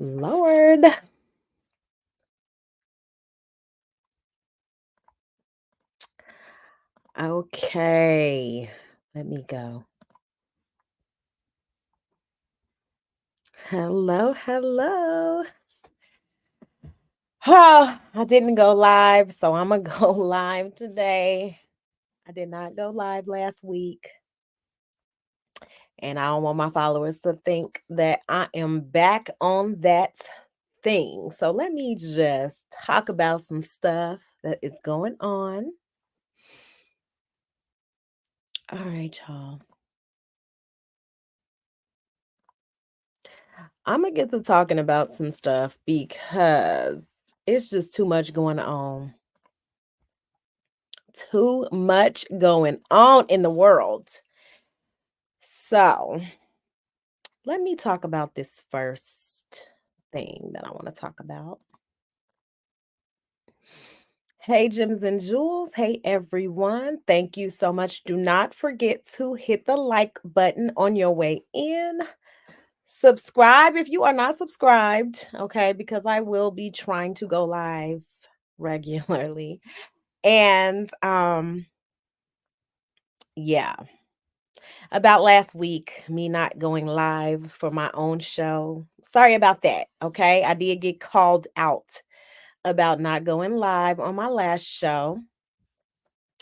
Lord. Okay. Let me go. Hello, hello. Oh, I didn't go live, so I'm going to go live today. I did not go live last week. And I don't want my followers to think that I am back on that thing. So let me just talk about some stuff that is going on. All right, y'all. I'm gonna get to talking about some stuff because it's just too much going on. Too much going on in the world. So let me talk about this first thing that I want to talk about. Hey, Gems and Jewels. Hey, everyone. Thank you so much. Do not forget to hit the like button on your way in. Subscribe if you are not subscribed, okay? Because I will be trying to go live regularly. And yeah, about last week, me not going live for my own show. Sorry about that, okay? I did get called out about not going live on my last show.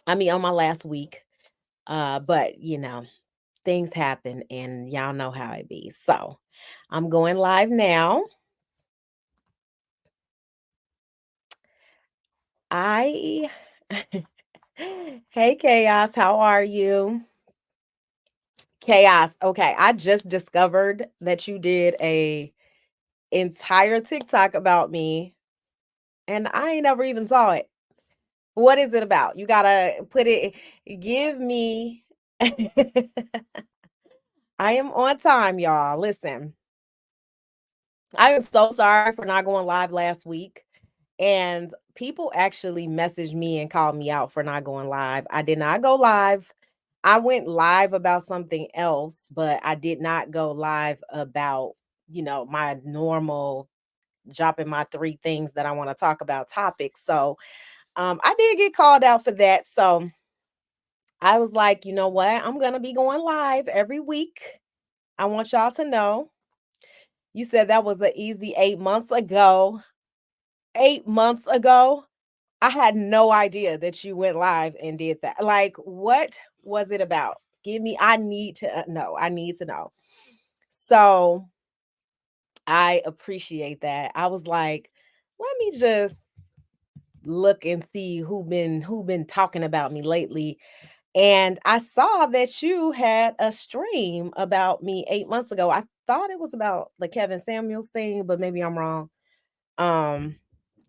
On my last week. But things happen and y'all know how it be. So, I'm going live now. I Hey Chaos, how are you? Chaos. Okay, I just discovered that you did a entire TikTok about me and I ain't never even saw it. What is it about? You got to put it give me I am on time, y'all. Listen. I am so sorry for not going live last week. And people actually messaged me and called me out for not going live. I did not go live. I went live about something else, but I did not go live about, my normal dropping my three things that I want to talk about topics. So I did get called out for that. So I was like, you know what? I'm going to be going live every week. I want y'all to know. You said that was an easy 8 months ago. 8 months ago. I had no idea that you went live and did that. Like, what was it about? I need to know. I need to know. So I appreciate that. I was like, let me just look and see who been talking about me lately. And I saw that you had a stream about me 8 months ago. I thought it was about the Kevin Samuels thing, but maybe I'm wrong. Um,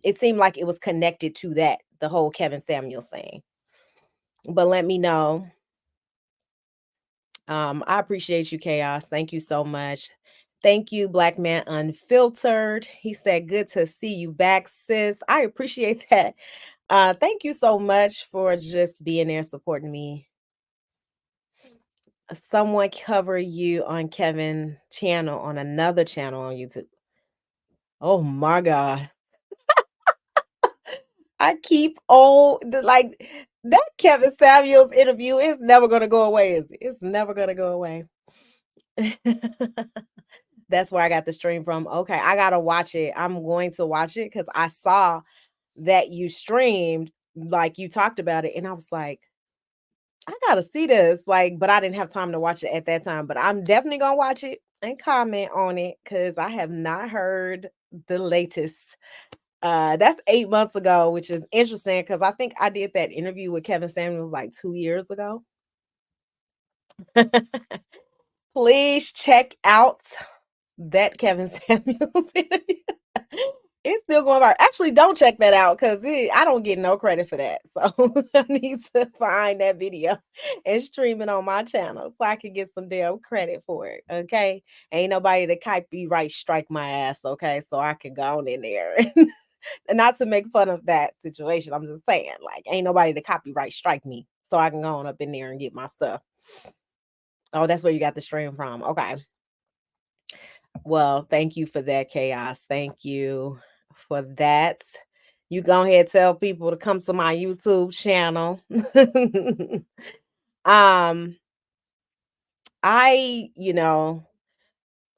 it seemed like it was connected to that, the whole Kevin Samuels thing. But let me know. I appreciate you, Chaos. Thank you so much. Thank you, Black Man Unfiltered. He said, good to see you back, sis. I appreciate that. Thank you so much for just being there supporting me. Someone cover you on Kevin channel on another channel on YouTube. Oh my God. I keep on like that Kevin Samuels interview is never gonna go away, is it? It's never gonna go away. That's where I got the stream from. Okay, I gotta watch it. I'm going to watch it because I saw that you streamed, like you talked about it, and I was like, I gotta see this. Like, but I didn't have time to watch it at that time. But I'm definitely gonna watch it and comment on it because I have not heard the latest. That's 8 months ago, which is interesting because I think I did that interview with Kevin Samuels like 2 years ago. Please check out that Kevin Samuels interview. It's still going viral. Actually, don't check that out because I don't get no credit for that. So I need to find that video and stream it on my channel so I can get some damn credit for it. Okay. Ain't nobody to copyright strike my ass. Okay. So I can go on in there. And not to make fun of that situation. I'm just saying, like, ain't nobody to copyright strike me. So I can go on up in there and get my stuff. Oh, that's where you got the stream from. Okay. Well, thank you for that chaos. Thank you for that. You go ahead tell people to come to my YouTube channel. um, I,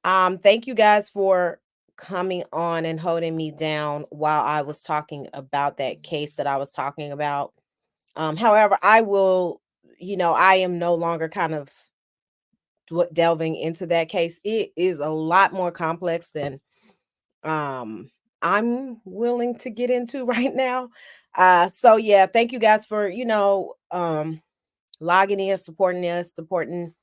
thank you guys for coming on and holding me down while I was talking about that case that I was talking about. However, I will, I am no longer kind of delving into that case. It is a lot more complex than um I'm willing to get into right now. So yeah, thank you guys for, logging in, supporting us, supporting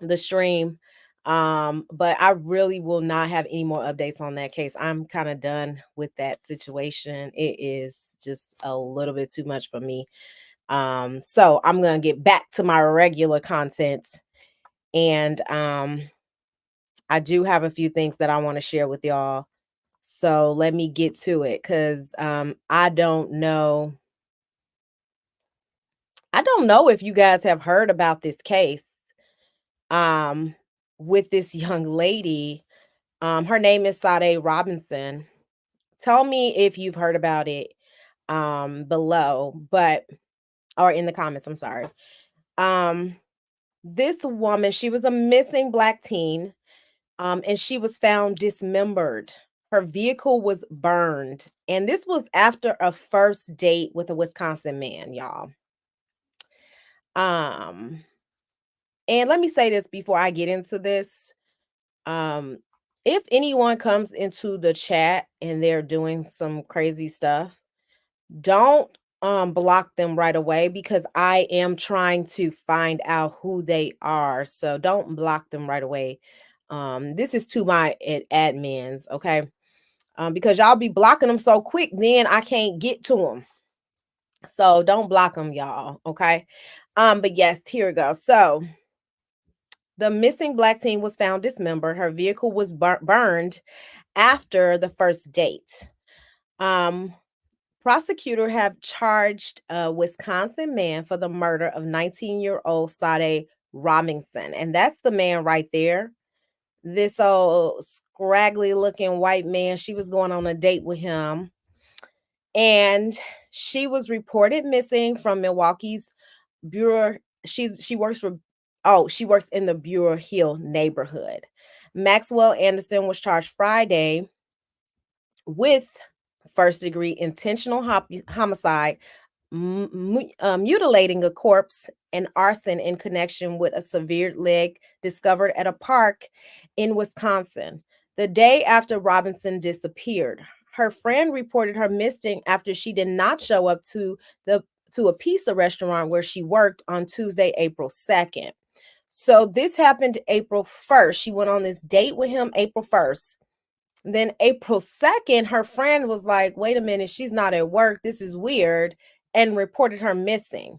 the stream. But I really will not have any more updates on that case. I'm kind of done with that situation. It is just a little bit too much for me. So I'm gonna get back to my regular content. And I do have a few things that I want to share with y'all. So let me get to it because I don't know. I don't know if you guys have heard about this case um with this young lady. Her name is Sade Robinson. Tell me if you've heard about it below, but or in the comments, I'm sorry. Um this woman, she was a missing black teen, and she was found dismembered. Her vehicle was burned, and this was after a first date with a Wisconsin man, y'all. Um, and let me say this before I get into this. Um, if anyone comes into the chat and they're doing some crazy stuff, don't block them right away because I am trying to find out who they are. So don't block them right away. This is to my admins, okay? Because y'all be blocking them so quick, then I can't get to them. So don't block them, y'all, okay? But yes, here we go. So the missing black teen was found dismembered. Her vehicle was burned after the first date. Um, Prosecutor have charged a Wisconsin man for the murder of 19-year-old Sade Robinson. And that's the man right there. This old scraggly looking white man. She was going on a date with him. And she was reported missing from Milwaukee's Bureau. She works for she works in the Bureau Hill neighborhood. Maxwell Anderson was charged Friday with first degree intentional homicide, mutilating a corpse, and arson in connection with a severed leg discovered at a park in Wisconsin the day after Robinson disappeared. Her friend reported her missing after she did not show up to a pizza restaurant where she worked on Tuesday, April 2nd. So this happened April 1st. She went on this date with him April 1st. Then April 2nd, her friend was like, wait a minute, she's not at work. This is weird, and reported her missing.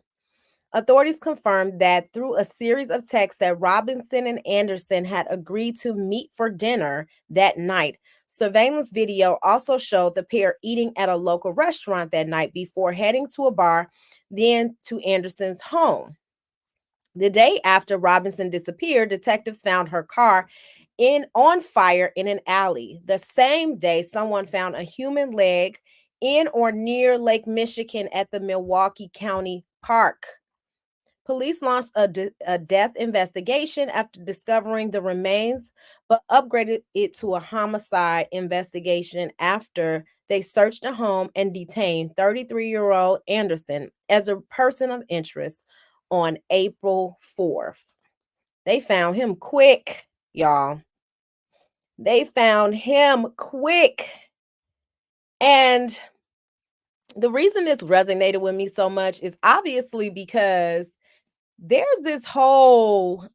Authorities confirmed that through a series of texts that Robinson and Anderson had agreed to meet for dinner that night. Surveillance video also showed the pair eating at a local restaurant that night before heading to a bar, then to Anderson's home. The day after Robinson disappeared, detectives found her car on fire in an alley. The same day, someone found a human leg in or near Lake Michigan at the Milwaukee County Park. Police launched a death investigation after discovering the remains, but upgraded it to a homicide investigation after they searched the home and detained 33-year-old Anderson as a person of interest on April 4th. They found him quick, y'all. They found him quick. And the reason this resonated with me so much is obviously because there's this whole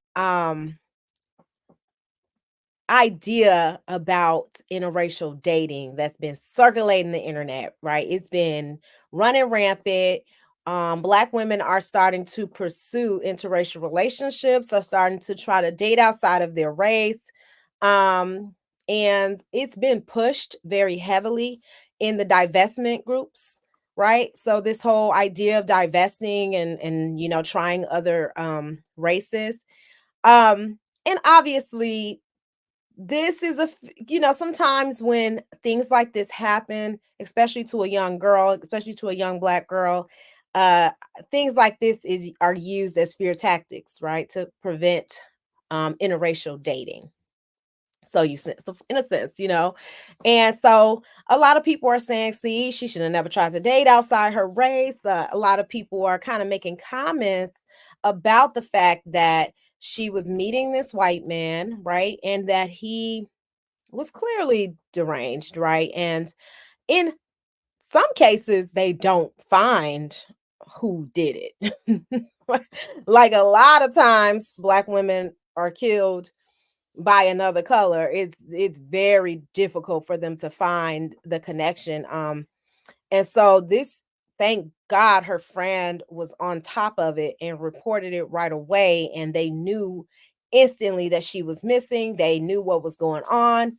idea about interracial dating that's been circulating the internet, right? It's been running rampant. Black women are starting to pursue interracial relationships, are starting to try to date outside of their race. Um, and it's been pushed very heavily in the divestment groups, right? So this whole idea of divesting and trying other races. And obviously this is sometimes when things like this happen, especially to a young girl, especially to a young Black girl, uh things like this are used as fear tactics, right, to prevent interracial dating. So in a sense, and so a lot of people are saying, see, she should have never tried to date outside her race. A lot of people are kind of making comments about the fact that she was meeting this white man, right, and that he was clearly deranged, right? And in some cases, they don't find who did it. Like a lot of times, Black women are killed by another color. It's very difficult for them to find the connection. And so this, thank God, her friend was on top of it and reported it right away, and they knew instantly that she was missing. They knew what was going on,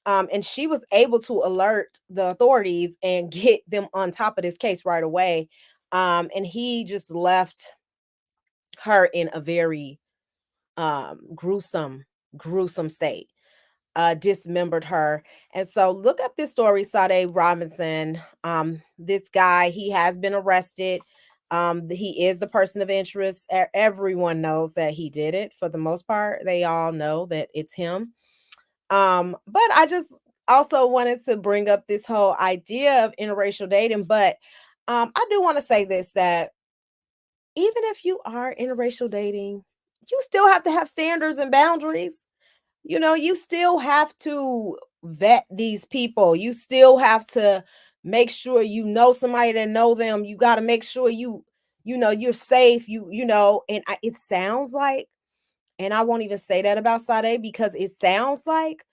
and she was able to alert the authorities and get them on top of this case right away. And he just left her in a very gruesome state, dismembered her. And so look up this story, Sade Robinson. This guy, he has been arrested. He is the person of interest. Everyone knows that he did it for the most part. They all know that it's him. But I just also wanted to bring up this whole idea of interracial dating. But I do want to say this, that even if you are interracial dating, you still have to have standards and boundaries. You still have to vet these people. You still have to make sure you know somebody that know them. You got to make sure you're safe. And it sounds like, and I won't even say that about Sade, because it sounds like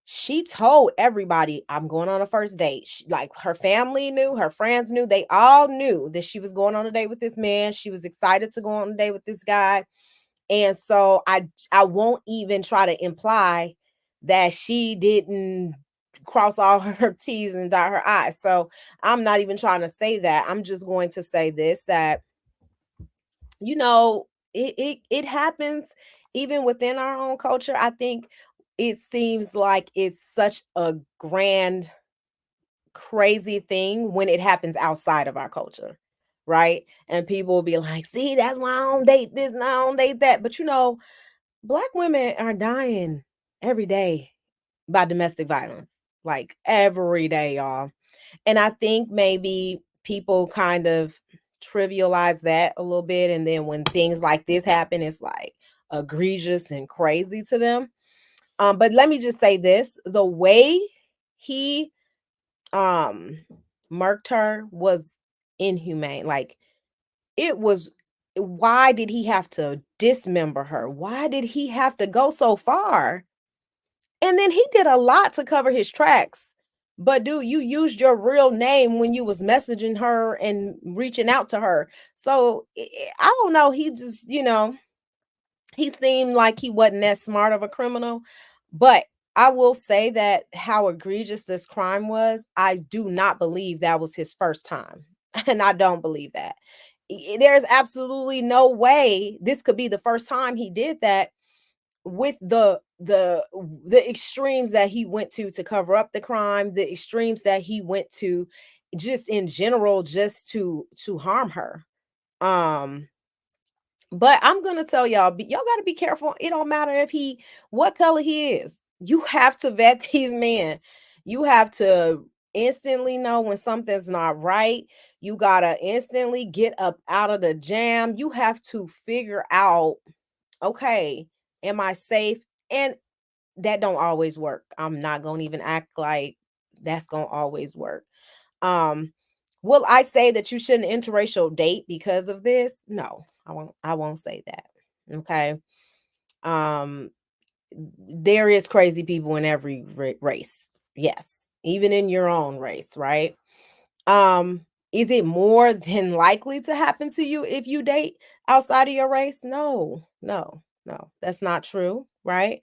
she told everybody, I'm going on a first date. Like, her family knew, her friends knew, they all knew that she was going on a date with this man. She was excited to go on a date with this guy. And so I won't even try to imply that she didn't cross all her T's and dot her I's. So I'm not even trying to say that. I'm just going to say this, that it happens even within our own culture. I think it seems like it's such a grand, crazy thing when it happens outside of our culture, right? And people will be like, see, that's why I don't date this and I don't date that. But Black women are dying every day by domestic violence, like every day, y'all. And I think maybe people kind of trivialize that a little bit. And then when things like this happen, it's like egregious and crazy to them. But let me just say this, the way he um murked her was inhumane. Like, it was, why did he have to dismember her? Why did he have to go so far? And then he did a lot to cover his tracks. But dude, you used your real name when you was messaging her and reaching out to her. So I don't know. He just, he seemed like he wasn't that smart of a criminal. But I will say that how egregious this crime was, I do not believe that was his first time. And I don't believe that. There's absolutely no way this could be the first time he did that, with the extremes that he went to cover up the crime, the extremes that he went to just in general, just to harm her. Um but I'm gonna tell y'all, y'all got to be careful. It don't matter if he what color he is. You have to vet these men. You have to instantly know when something's not right. You gotta instantly get up out of the jam. You have to figure out, okay, am I safe? And that don't always work. I'm not gonna even act like that's gonna always work. Um, will I say that you shouldn't interracial date because of this? No, I won't say that. Okay. Um, there is crazy people in every race. Yes, even in your own race, right? Um, is it more than likely to happen to you if you date outside of your race? No, no, no, that's not true, right?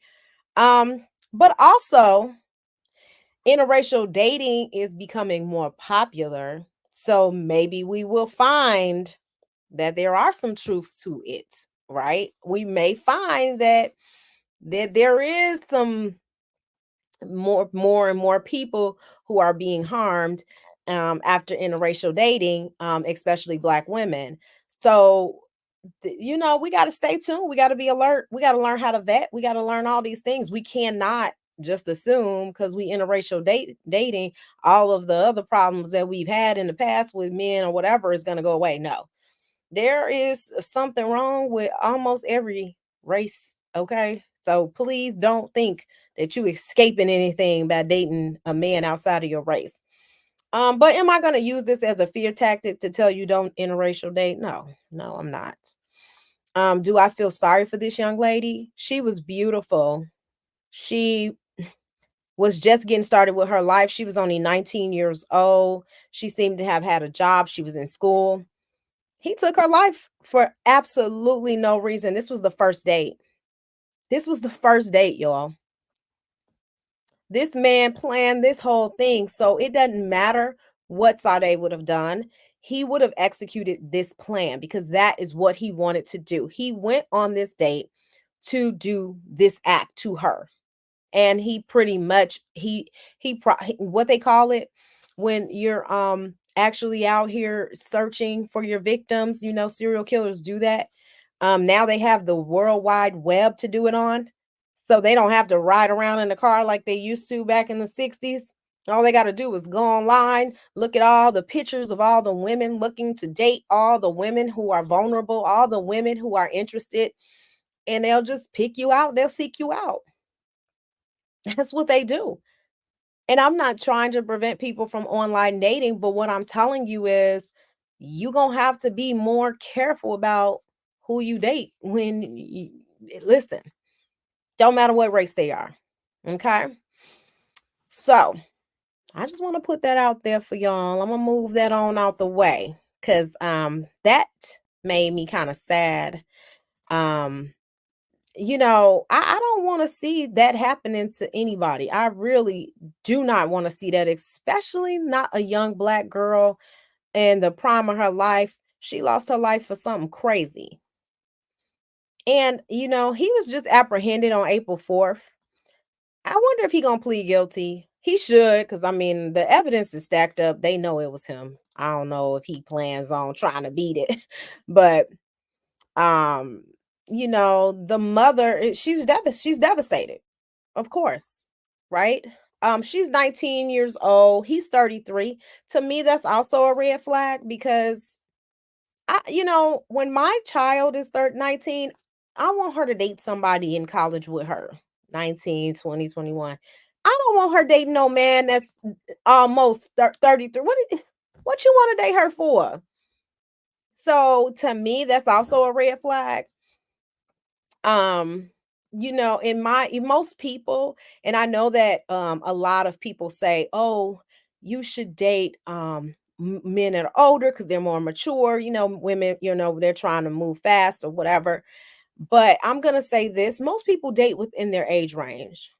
But also, interracial dating is becoming more popular. So maybe we will find that there are some truths to it, right? We may find that there is some more and more people who are being harmed after interracial dating, especially Black women. So we got to stay tuned. We got to be alert. We got to learn how to vet. We got to learn all these things. We cannot just assume because we interracial dating, all of the other problems that we've had in the past with men or whatever is going to go away. No, there is something wrong with almost every race. Okay. So please don't think that you escaping anything by dating a man outside of your race. But am I going to use this as a fear tactic to tell you don't interracial date? No, no, I'm not. Do I feel sorry for this young lady? She was beautiful. She was just getting started with her life. She was only 19 years old. She seemed to have had a job. She was in school. He took her life for absolutely no reason. This was the first date. This was the first date, y'all. This man planned this whole thing. So it doesn't matter what Sade would have done. He would have executed this plan because that is what he wanted to do. He went on this date to do this act to her. And he pretty much what they call it when you're actually out here searching for your victims, serial killers do that. Now they have the World Wide Web to do it on. So they don't have to ride around in the car like they used to back in the 60s. All they got to do is go online, look at all the pictures of all the women looking to date, all the women who are vulnerable, all the women who are interested, and they'll just pick you out. They'll seek you out. That's what they do. And I'm not trying to prevent people from online dating, but what I'm telling you is you're going to have to be more careful about who you date listen, don't matter what race they are. Okay. So I just want to put that out there for y'all. I'm going to move that on out the way because that made me kind of sad. I don't want to see that happening to anybody. I really do not want to see that, especially not a young Black girl in the prime of her life. She lost her life for something crazy. And, he was just apprehended on April 4th. I wonder if he gonna plead guilty. He should, because I mean the evidence is stacked up. They know it was him. I don't know if he plans on trying to beat it, but um, the mother, she's devastated, of course, right? She's 19 years old. He's 33. To me, that's also a red flag because when my child is 19, I want her to date somebody in college with her. 19, 20, 21. I don't want her dating no man that's almost 33. What you want to date her for? So to me, that's also a red flag. In most people, and I know that a lot of people say, oh, you should date men that are older because they're more mature. Women, they're trying to move fast or whatever. But I'm gonna say this: most people date within their age range.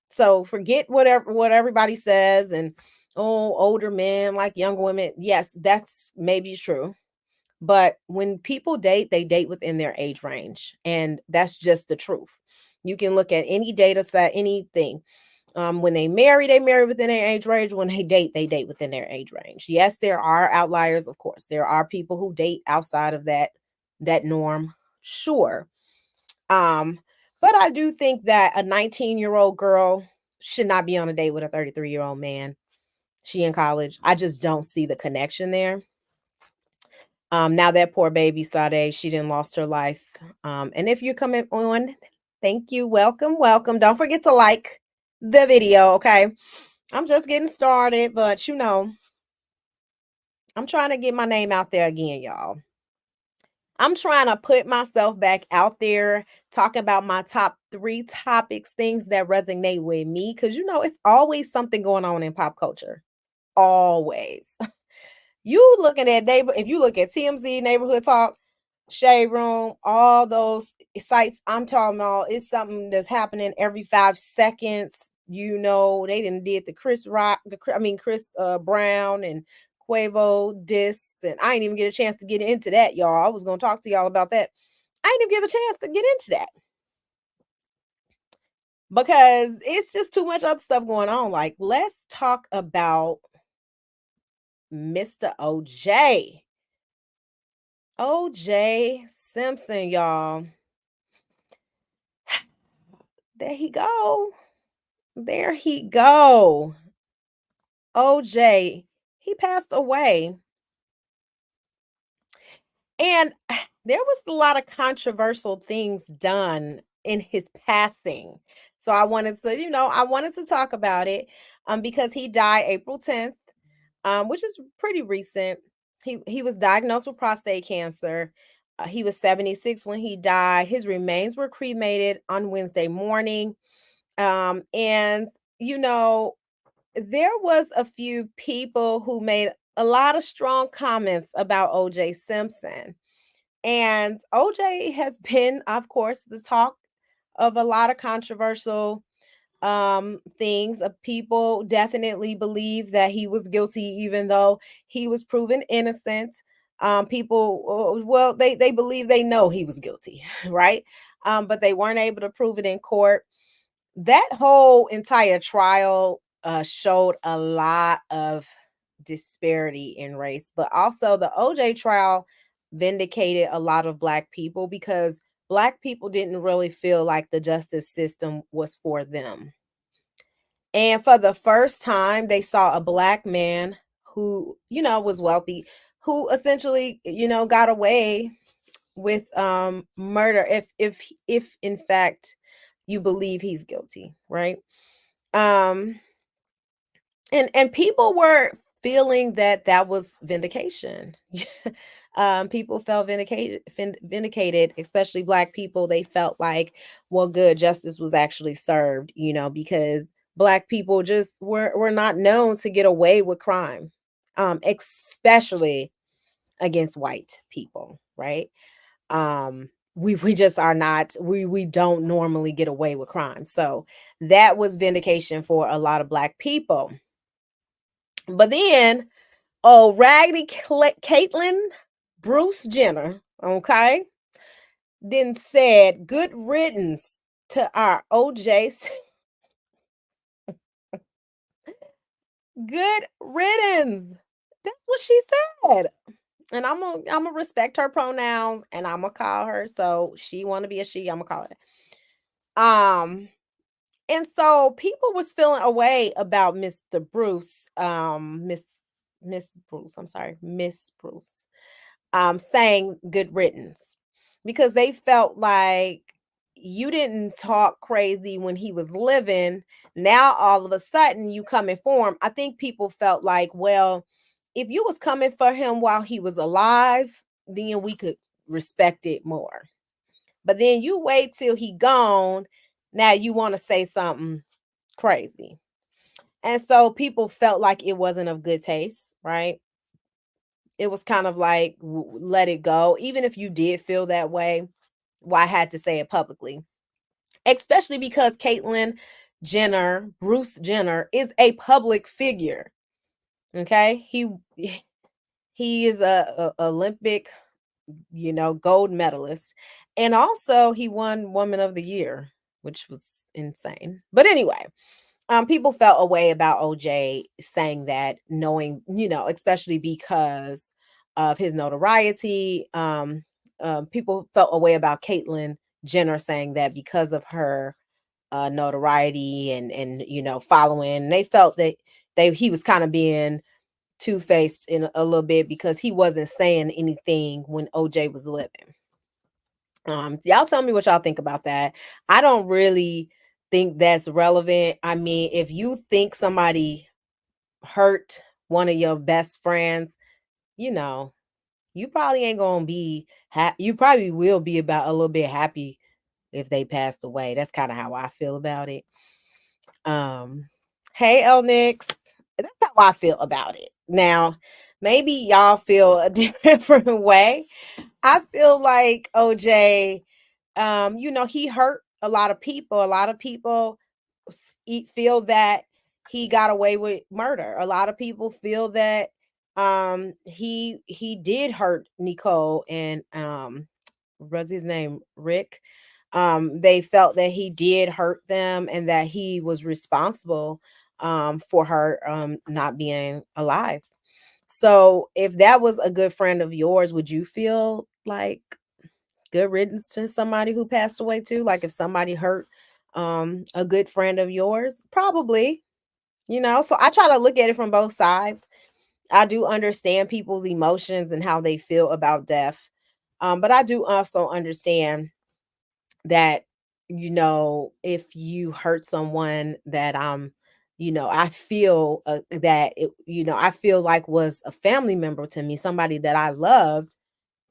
So forget what everybody says and oh, older men like young women. Yes, that's maybe true. But when people date, they date within their age range. And that's just the truth. You can look at any data set, anything. When they marry within their age range. When they date within their age range. Yes, there are outliers, of course. There are people who date outside of that norm. Sure. But I do think that a 19-year-old girl should not be on a date with a 33-year-old man. She in college. I just don't see the connection there. Now that poor baby Sade, she didn't lost her life. And if you're coming on, thank you. Welcome, welcome. Don't forget to like the video, okay? I'm just getting started, but I'm trying to get my name out there again, y'all. I'm trying to put myself back out there, talking about my top 3 topics, things that resonate with me, because it's always something going on in pop culture. Always. You looking at if you look at TMZ, Neighborhood Talk, Shade Room, all those sites I'm talking about, it's something that's happening every 5 seconds. They didn't did the Chris Brown and Quavo diss, and I didn't even get a chance to get into that, y'all. I was gonna talk to y'all about that. I didn't even give a chance to get into that. because it's just too much other stuff going on. Like, let's talk about Mr. OJ. OJ Simpson, y'all. There he go. There he go. OJ, he passed away. And there was a lot of controversial things done in his passing. So I wanted to, I wanted to talk about it because he died April 10th, which is pretty recent. He was diagnosed with prostate cancer. He was 76 when he died. His remains were cremated on Wednesday morning. And you know, there was a few people who made a lot of strong comments about OJ Simpson. And OJ has been, of course, the talk of a lot of controversial things. People definitely believe that he was guilty, even though he was proven innocent. People, well, they believe they know he was guilty, right? But they weren't able to prove it in court. That whole entire trial showed a lot of disparity in race, but also the OJ trial vindicated a lot of Black people because Black people didn't really feel like the justice system was for them. And for the first time, they saw a Black man who, was wealthy, who essentially, got away with murder if in fact you believe he's guilty, right? Um and people were feeling that that was vindication. People felt vindicated, especially Black people. They felt like, well, good, justice was actually served, because Black people just were not known to get away with crime, especially against white people, right? We just are not, we don't normally get away with crime. So that was vindication for a lot of Black people. But then, oh, Raggedy Caitlyn Bruce Jenner, okay, then said, good riddance to our OJs. Good riddance. That's what she said. And I'm gonna respect her pronouns and I'm gonna call her. So she wanna be a she, I'm gonna call it. Um, and so people was feeling a way about Mr. Bruce, Miss Bruce, I'm sorry, Miss Bruce, saying good riddance because they felt like you didn't talk crazy when he was living. Now all of a sudden you coming for him. I think people felt like, well, if you was coming for him while he was alive, then we could respect it more. But then you wait till he gone. Now you want to say something crazy. And so people felt like it wasn't of good taste, right? It was kind of like let it go. Even if you did feel that way, why I had to say it publicly. Especially because Caitlyn Jenner, Bruce Jenner, is a public figure. Okay. He is a Olympic, gold medalist. And also he won Woman of the Year, which was insane. But anyway, people felt a way about OJ saying that, knowing, especially because of his notoriety. People felt a way about Caitlyn Jenner saying that because of her notoriety and following. They felt that he was kind of being two-faced in a little bit because he wasn't saying anything when OJ was living. Y'all tell me what y'all think about that. I don't really think that's relevant. I mean, if you think somebody hurt one of your best friends, you know, you probably ain't gonna be you probably will be about a little bit happy if they passed away. That's kind of how I feel about it. Um, hey El Nix. That's how I feel about it. Now, maybe y'all feel a different way. I feel like OJ, he hurt a lot of people. A lot of people feel that he got away with murder. A lot of people feel that he did hurt Nicole and what's his name? Rick. They felt that he did hurt them and that he was responsible for her not being alive. So if that was a good friend of yours, would you feel like good riddance to somebody who passed away too? Like if somebody hurt a good friend of yours? Probably, you know. So I try to look at it from both sides. I do understand people's emotions and how they feel about death. But I do also understand that, you know, if you hurt someone that you know, I feel that it, you know, I feel like was a family member to me, somebody that I loved,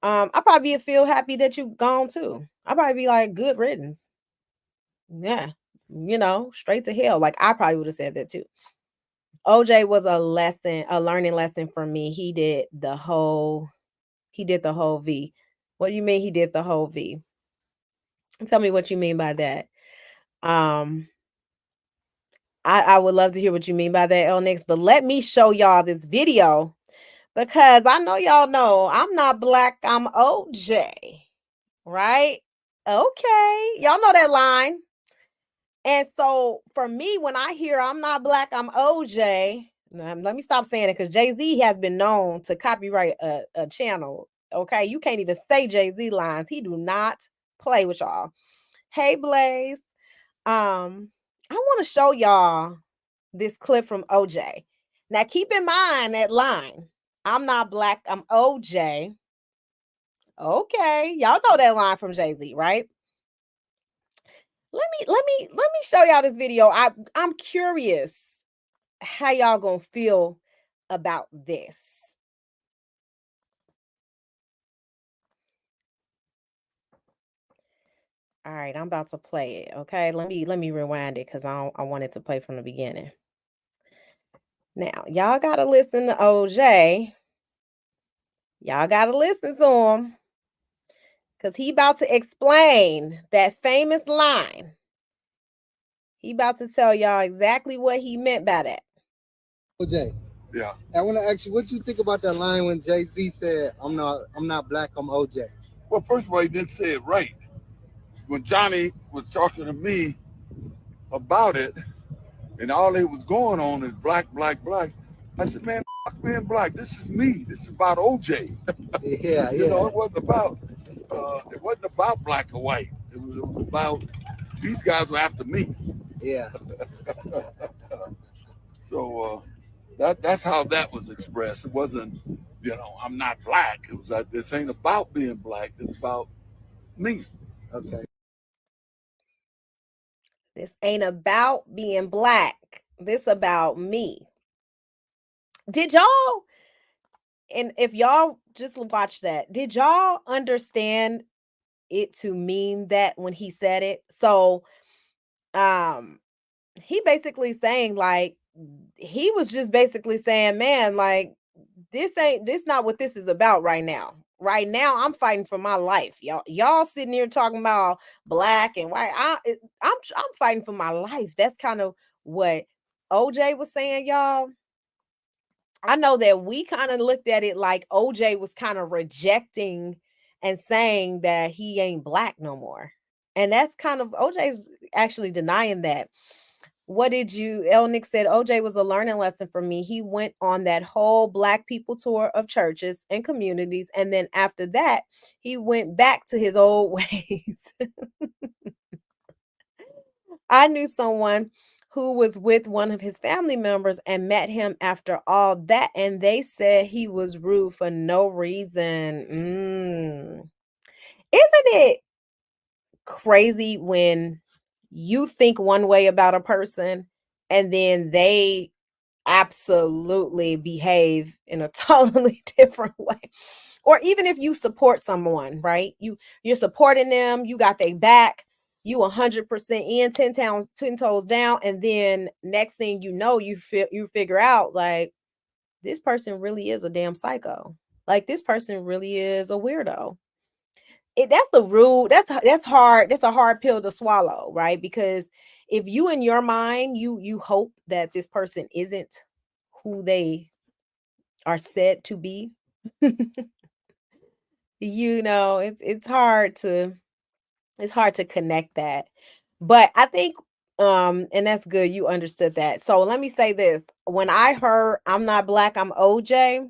I probably feel happy that you gone too. I probably be like, good riddance. Yeah. You know, straight to hell. Like I probably would have said that too. OJ was a lesson, a learning lesson for me. He did the whole V. What do you mean he did the whole V? Tell me what you mean by that. Um, I would love to hear what you mean by that, L but let me show y'all this video because I know y'all know I'm not black, I'm OJ, right? Okay. Y'all know that line. And so for me, when I hear I'm not black, I'm OJ, let me stop saying it because Jay-Z has been known to copyright a channel. Okay. You can't even say Jay-Z lines. He do not play with y'all. Hey Blaze. I want to show y'all this clip from OJ. Now keep in mind that line. I'm not black, I'm OJ. Okay. Y'all know that line from Jay-Z, right? Let me show y'all this video. I'm curious how y'all gonna feel about this. All right, I'm about to play it. Okay, let me rewind it because I wanted to play from the beginning. Now y'all gotta listen to OJ. Y'all gotta listen to him because he about to explain that famous line. He about to tell y'all exactly what he meant by that. OJ. Yeah. I want to ask you, what you think about that line when Jay-Z said, I'm not black, I'm OJ." Well, first of all, he didn't say it right. When Johnny was talking to me about it, and all it was going on is black, black, black, I said, man, fuck being black. This is me. This is about OJ. Yeah, you know, it wasn't about black or white. It was about these guys were after me. Yeah. So that's how that was expressed. It wasn't, I'm not black. It was like this ain't about being black. It's about me. Okay. This ain't about being black. This about me. Did y'all, and if y'all just watch that, did y'all understand it to mean that when he said it? So um he basically saying like he was just basically saying, man, like this not what this is about right now. Right now, I'm fighting for my life. Y'all sitting here talking about black and white. I'm fighting for my life. That's kind of what OJ was saying, y'all. I know that we kind of looked at it like OJ was kind of rejecting and saying that he ain't black no more. And that's kind of OJ's actually denying that. What did you, Elnick said, OJ was a learning lesson for me. He went on that whole Black people tour of churches and communities. And then after that, he went back to his old ways. I knew someone who was with one of his family members and met him after all that. And they said he was rude for no reason. Isn't it crazy when you think one way about a person and then they absolutely behave in a totally different way? Or even if you support someone, right? You're supporting them, you got their back, you 100% in, 10 toes down, and then next thing you know, you figure out like this person really is a damn psycho. Like this person really is a weirdo. That's the rule. That's hard. That's a hard pill to swallow, right? Because if you in your mind you hope that this person isn't who they are said to be, you know, it's hard to It's hard to connect that. But I think and that's good you understood that. So let me say this. When I heard I'm not black, I'm OJ,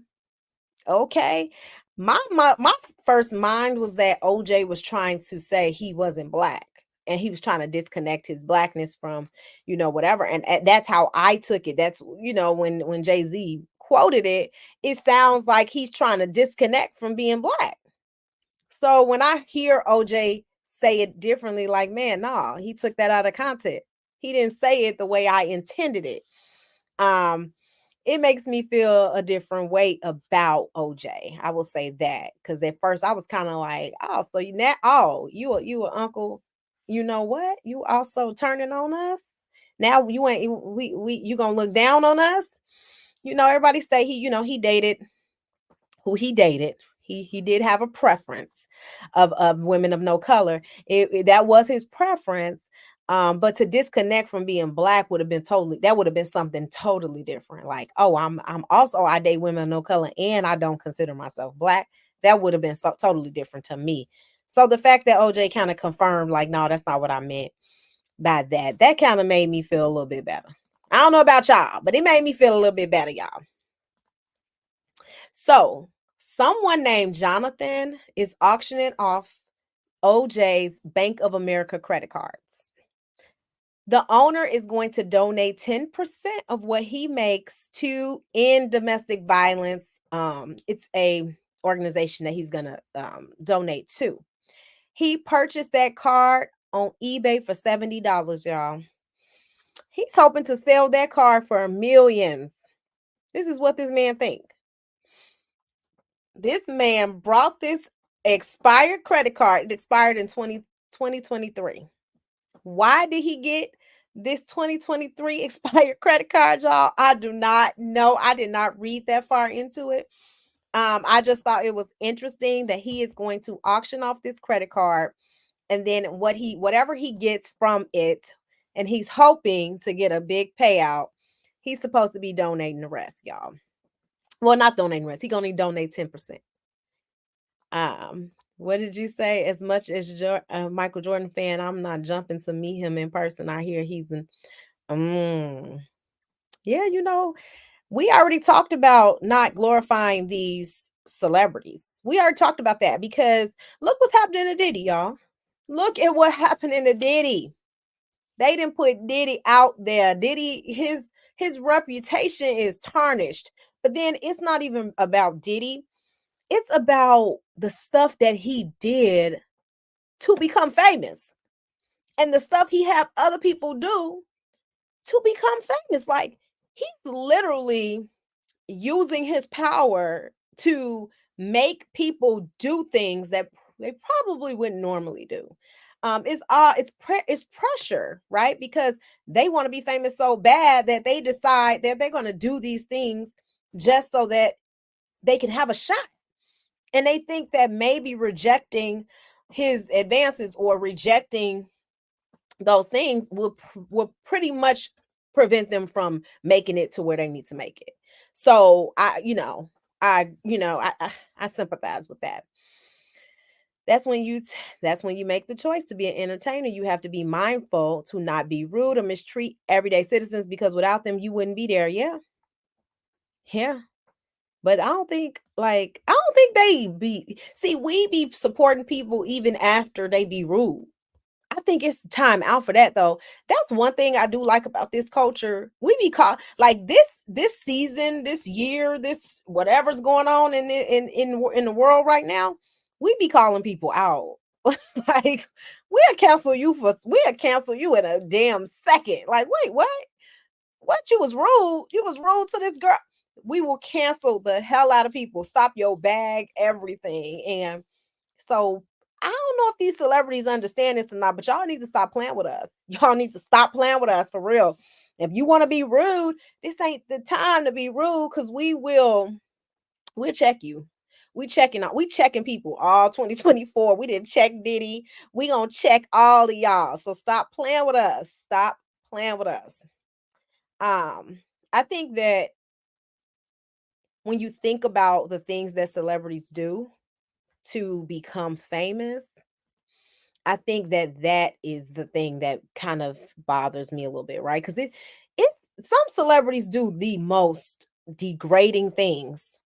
okay. My first mind was that OJ was trying to say he wasn't black and he was trying to disconnect his blackness from, whatever. And that's how I took it. That's, when Jay-Z quoted it, it sounds like he's trying to disconnect from being black. So when I hear OJ say it differently, like, man, nah, he took that out of context. He didn't say it the way I intended it. Um, it makes me feel a different way about OJ. I will say that because at first I was kind of like, oh, so you a uncle. You know what? You also turning on us. Now you ain't we you gonna look down on us. Everybody say he dated who he dated. He did have a preference of women of no color. That was his preference. But to disconnect from being black would have been something totally different. Like, oh, I date women of no color and I don't consider myself black. That would have been totally different to me. So the fact that OJ kind of confirmed, like, no, that's not what I meant by that kind of made me feel a little bit better. I don't know about y'all, but it made me feel a little bit better, y'all. So, someone named Jonathan is auctioning off OJ's Bank of America credit cards. The owner is going to donate 10% of what he makes to end domestic violence. It's a organization that he's going to donate to. He purchased that card on eBay for $70, y'all. He's hoping to sell that card for millions. This is what this man thinks. This man brought this expired credit card. It expired in 2023. Why did he get this 2023 expired credit card, y'all? I do not know. I did not read that far into it. I just thought it was interesting that he is going to auction off this credit card, and then whatever he gets from it, and he's hoping to get a big payout. He's supposed to be donating the rest, y'all. Well, not donating the rest. He's gonna donate 10%. What did you say? As much as Michael Jordan fan, I'm not jumping to meet him in person. I hear he's in. Yeah, we already talked about not glorifying these celebrities. We already talked about that because look what's happening to Diddy, y'all. Look at what happened to Diddy. They didn't put Diddy out there. Diddy, his reputation is tarnished. But then it's not even about Diddy. It's about the stuff that he did to become famous and the stuff he have other people do to become famous. Like, he's literally using his power to make people do things that they probably wouldn't normally do. It's pressure, right? Because they want to be famous so bad that they decide that they're going to do these things just so that they can have a shot. And they think that maybe rejecting his advances or rejecting those things will pretty much prevent them from making it to where they need to make it. So I sympathize with that. That's when you make the choice to be an entertainer. You have to be mindful to not be rude or mistreat everyday citizens, because without them you wouldn't be there. Yeah. Yeah. But I don't think we be supporting people even after they be rude. I think it's time out for that though. That's one thing I do like about this culture. We be called like this season, this year, this whatever's going on in the world right now. We be calling people out. Like, we'll cancel you in a damn second. Like, wait, what? What? You was rude. You was rude to this girl. We will cancel the hell out of people. Stop your bag, everything. And so I don't know if these celebrities understand this or not, but y'all need to stop playing with us. Y'all need to stop playing with us for real. If you want to be rude, this ain't the time to be rude, because we'll check you. We checking people all 2024. We didn't check Diddy. We gonna check all of y'all. So stop playing with us. Stop playing with us. I think that when you think about the things that celebrities do to become famous, I think that that is the thing that kind of bothers me a little bit, right? Because it some celebrities do the most degrading things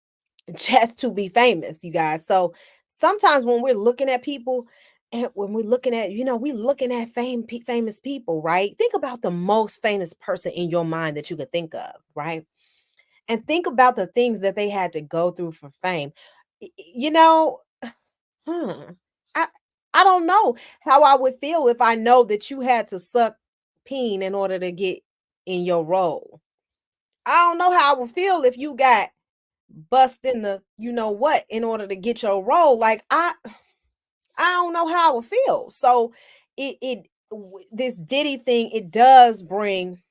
just to be famous, you guys. So sometimes when we're looking at people and when we're looking at, we're looking at famous people, right? Think about the most famous person in your mind that you could think of, right? And think about the things that they had to go through for fame. You know, hmm, I I don't know how I would feel if I know that you had to suck peen in order to get in your role. I don't know how I would feel if you got bust in the you know what in order to get your role. Like I don't know how I would feel. So this Diddy thing, it does bring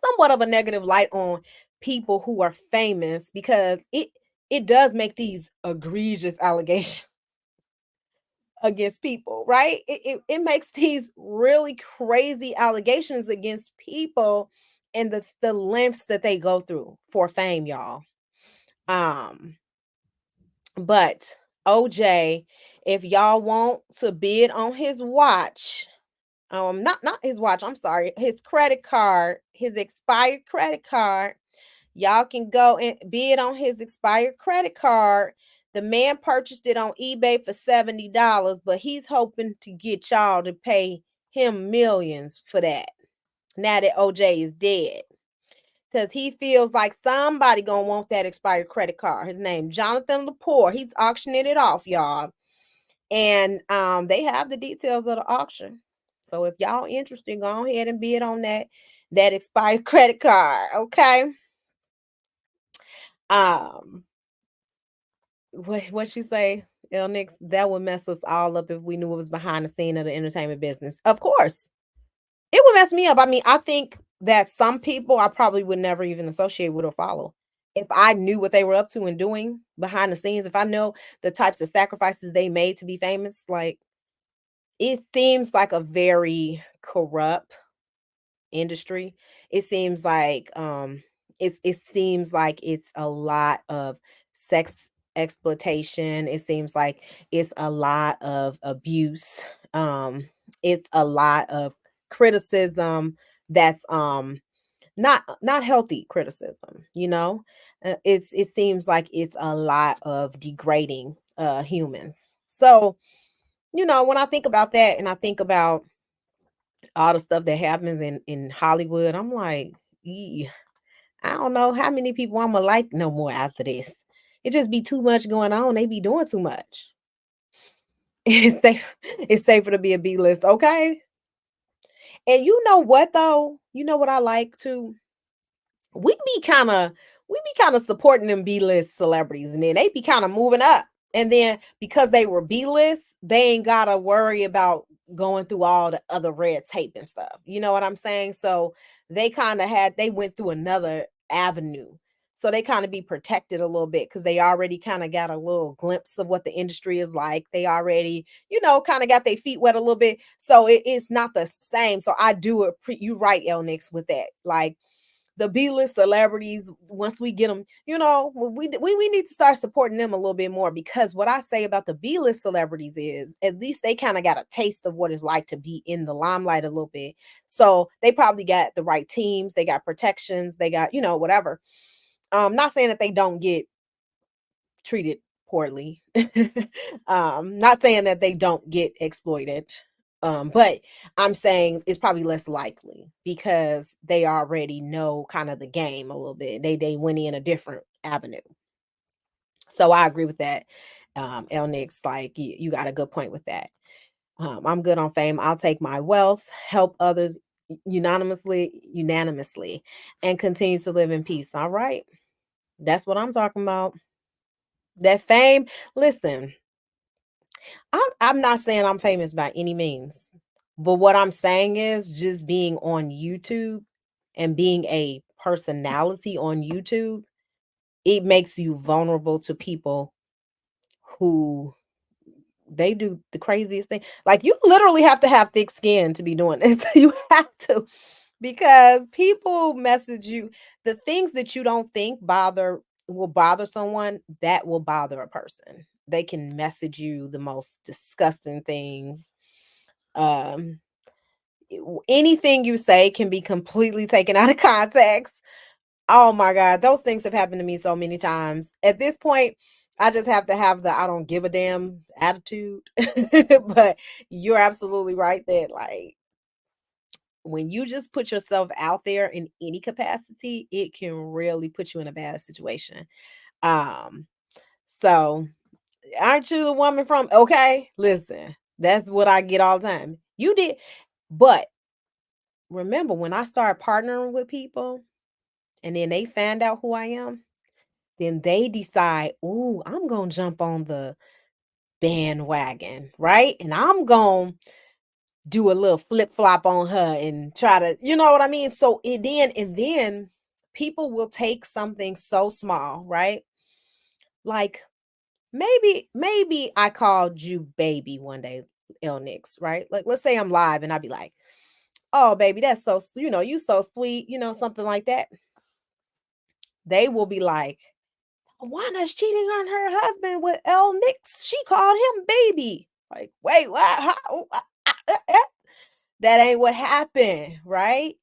somewhat of a negative light on people who are famous because it does make these egregious allegations against people, right? It makes these really crazy allegations against people and the lengths that they go through for fame, y'all. Um, but OJ, if y'all want to bid on his watch, not his watch, I'm sorry, his credit card, his expired credit card, y'all can go and bid on his expired credit card. The man purchased it on eBay for $70, but he's hoping to get y'all to pay him millions for that. Now that OJ is dead. Because he feels like somebody gonna want that expired credit card. His name, Jonathan Lepore. He's auctioning it off, y'all. And they have the details of the auction. So if y'all interested, go ahead and bid on that expired credit card. Okay. Um, what she say? Nick, that would mess us all up if we knew it was behind the scene of the entertainment business. Of course, it would mess me up. I mean, I think that some people I probably would never even associate with or follow. If I knew what they were up to and doing behind the scenes, if I know the types of sacrifices they made to be famous, like it seems like a very corrupt industry. It seems like it seems like it's a lot of sex exploitation. It seems like it's a lot of abuse. It's a lot of criticism that's not healthy criticism, you know? It seems like it's a lot of degrading humans. So, when I think about that and I think about all the stuff that happens in Hollywood, I'm like, "Ee, I don't know how many people I'ma like no more after this. It just be too much going on. They be doing too much. It's safer to be a B list, okay? And you know what though? You know what I like too? we be kind of we be kind of supporting them B-list celebrities and then they be kind of moving up. And then because they were B-list, they ain't gotta worry about going through all the other red tape and stuff. You know what I'm saying? So they went through another avenue. So they kind of be protected a little bit because they already kind of got a little glimpse of what the industry is like. They already, kind of got their feet wet a little bit. So it's not the same. So I do it. You right, El Nix, with that. Like the B-list celebrities, once we get them, we need to start supporting them a little bit more because what I say about the B-list celebrities is at least they kind of got a taste of what it's like to be in the limelight a little bit. So they probably got the right teams, they got protections, they got, whatever. Not saying that they don't get treated poorly. Not saying that they don't get exploited. But I'm saying it's probably less likely because they already know kind of the game a little bit. They went in a different avenue. So I agree with that. El Nix, like you got a good point with that. I'm good on fame. I'll take my wealth, help others unanimously, and continue to live in peace. All right. That's what I'm talking about. That fame. Listen, I'm not saying I'm famous by any means, but what I'm saying is just being on YouTube and being a personality on YouTube, it makes you vulnerable to people who they do the craziest thing. Like you literally have to have thick skin to be doing this. You have to because people message you the things that you don't think will bother someone that will bother a person. They can message you the most disgusting things. Um, anything you say can be completely taken out of context. Oh my God, those things have happened to me so many times. At this point, I just have to have the I don't give a damn attitude. But you're absolutely right that like when you just put yourself out there in any capacity, it can really put you in a bad situation. Um, so aren't you the woman from okay? Listen, that's what I get all the time. You did, but remember when I started partnering with people and then they find out who I am, then they decide, "Ooh, I'm gonna jump on the bandwagon, right? And I'm gonna do a little flip flop on her and try to, you know what I mean?" So and then people will take something so small, right? Like maybe I called you baby one day, L Nix, right? Like let's say I'm live and I'd be like, "Oh, baby, that's so you so sweet," something like that. They will be like, Wana's cheating on her husband with L Nix. She called him baby. Like, wait, what? That ain't what happened, right?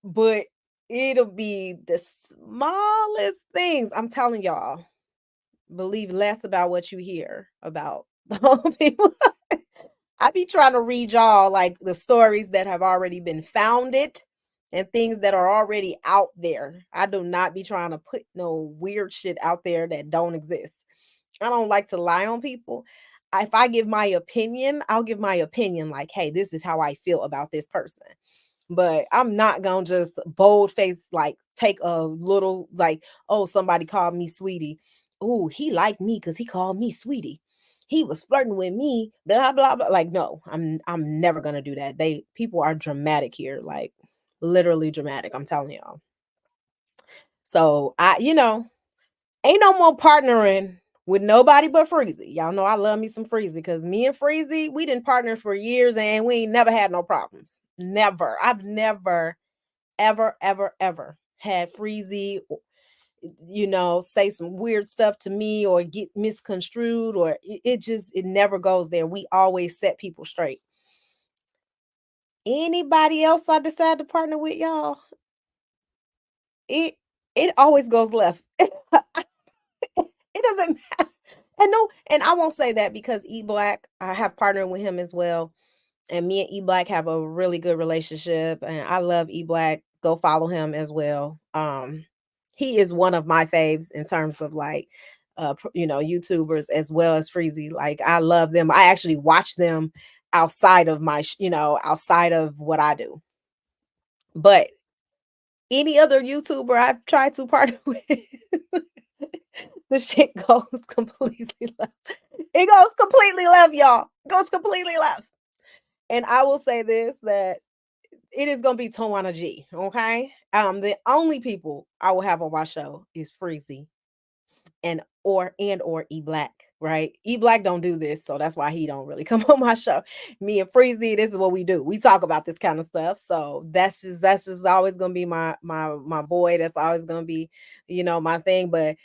But it'll be the smallest things. I'm telling y'all, believe less about what you hear about people. I be trying to read y'all like the stories that have already been founded and things that are already out there. I do not be trying to put no weird shit out there that don't exist. I don't like to lie on people. If I give my opinion, I'll give my opinion like, hey, this is how I feel about this person. But I'm not gonna just bold face like take a little like, oh, somebody called me sweetie. Oh, he liked me because he called me sweetie. He was flirting with me, blah blah blah. Like, no, I'm never gonna do that. People are dramatic here, like literally dramatic. I'm telling y'all. So ain't no more partnering with nobody but Freezy. Y'all know I love me some Freezy because me and Freezy, we didn't partner for years and we ain't never had no problems. Never. I've never, ever, ever, ever had Freezy, say some weird stuff to me or get misconstrued or it never goes there. We always set people straight. Anybody else I decide to partner with, y'all, it it always goes left. It doesn't matter. And no, and I won't say that because E Black, I have partnered with him as well. And me and E Black have a really good relationship. And I love E Black. Go follow him as well. He is one of my faves in terms of like YouTubers as well as Freezy. Like I love them. I actually watch them outside of outside of what I do. But any other YouTuber I've tried to partner with, the shit goes completely left. It goes completely left, y'all. It goes completely left. And I will say this that it is gonna be Tawana G. Okay. The only people I will have on my show is Freezy and or E Black. Right. E Black don't do this, so that's why he don't really come on my show. Me and Freezy, this is what we do. We talk about this kind of stuff. So that's just always gonna be my boy. That's always gonna be, my thing. But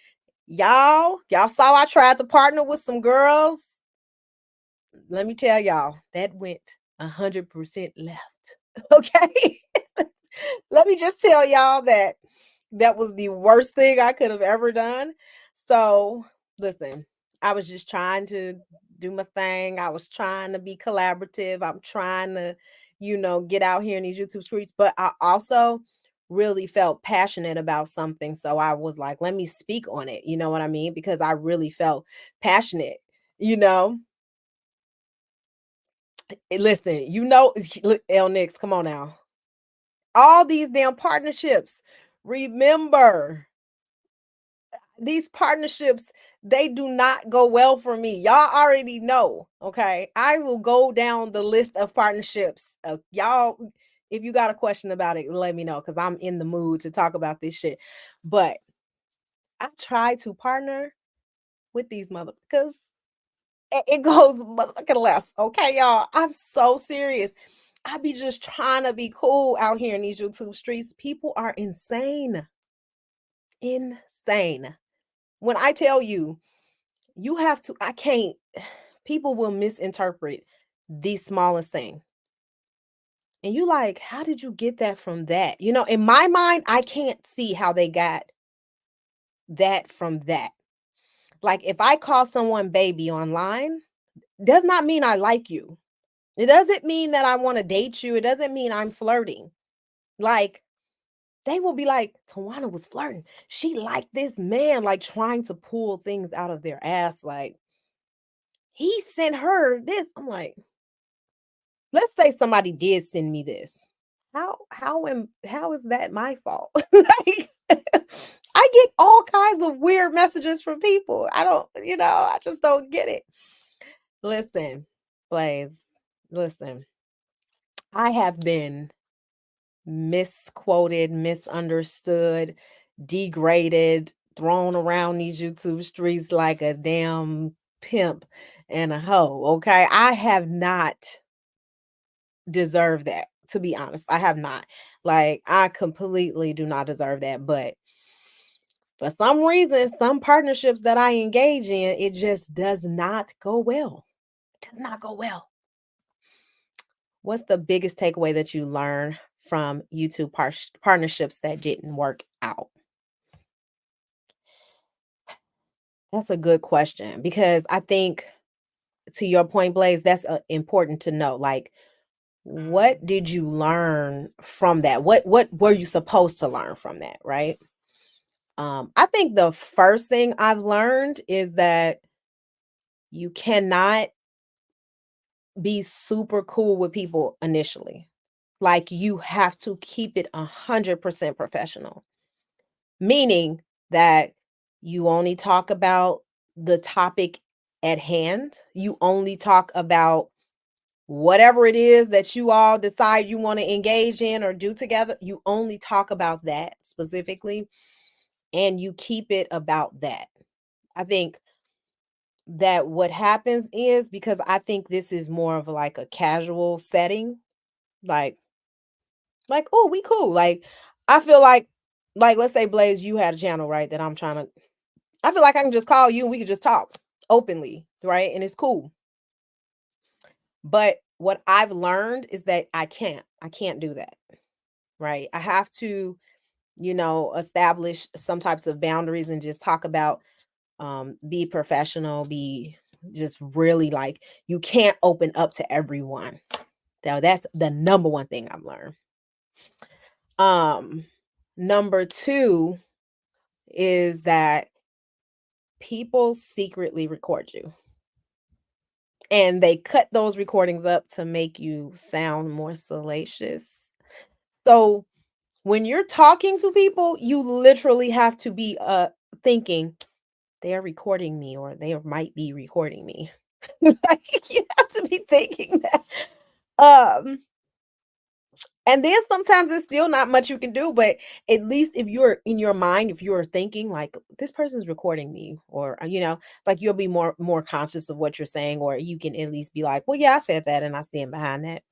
y'all saw I tried to partner with some girls. Let me tell y'all, that went 100% left. Okay. Let me just tell y'all that that was the worst thing I could have ever done. So, listen, I was just trying to do my thing. I was trying to be collaborative. I'm trying to, get out here in these YouTube streets, but I also really felt passionate about something. So I was like, let me speak on it. You know what I mean? Because I really felt passionate, you know. Listen, look, L Nix, come on now. All these damn partnerships. Remember, these partnerships, they do not go well for me. Y'all already know. Okay. I will go down the list of partnerships. Y'all, if you got a question about it, let me know because I'm in the mood to talk about this shit. But I try to partner with these motherfuckers. It goes motherfucking left. Okay, y'all. I'm so serious. I be just trying to be cool out here in these YouTube streets. People are insane. Insane. When I tell you, you have to, I can't, people will misinterpret the smallest thing. And you like, how did you get that from that? You know, in my mind, I can't see how they got that from that. Like if I call someone baby online, does not mean I like you. It doesn't mean that I want to date you. It doesn't mean I'm flirting. Like they will be like, Tawana was flirting. She liked this man, like trying to pull things out of their ass. Like he sent her this. I'm like, let's say somebody did send me this. How is that my fault? Like I get all kinds of weird messages from people. I don't, I just don't get it. Listen, Blaze, listen. I have been misquoted, misunderstood, degraded, thrown around these YouTube streets like a damn pimp and a hoe. Okay. I have not deserved that, to be honest. I have not. Like, I completely do not deserve that. But for some reason, some partnerships that I engage in, it just does not go well. It does not go well. What's the biggest takeaway that you learned from YouTube partnerships that didn't work out? That's a good question because I think, to your point, Blaze, that's important to know. Like, what did you learn from that? What were you supposed to learn from that, right? I think the first thing I've learned is that you cannot be super cool with people initially. Like you have to keep it 100% professional, meaning that you only talk about the topic at hand. You only talk about whatever it is that you all decide you want to engage in or do together. You only talk about that specifically, and you keep it about that. I think that what happens is, because I think this is more of like a casual setting, like oh, we cool. Like I feel like let's say Blaze, you had a channel, right? That I'm trying to I feel like I can just call you and we can just talk openly, right? And it's cool. But what I've learned is that I can't do that, right? I have to, establish some types of boundaries and just talk about be professional, be just really like you can't open up to everyone. Now that's the number one thing I've learned. Number two is that people secretly record you. And they cut those recordings up to make you sound more salacious. So when you're talking to people, you literally have to be thinking they're recording me or they might be recording me. Like you have to be thinking that. Um and then sometimes it's still not much you can do, but at least if you're in your mind, if you're thinking like this person's recording me, or like you'll be more conscious of what you're saying, or you can at least be like, well, yeah, I said that and I stand behind that.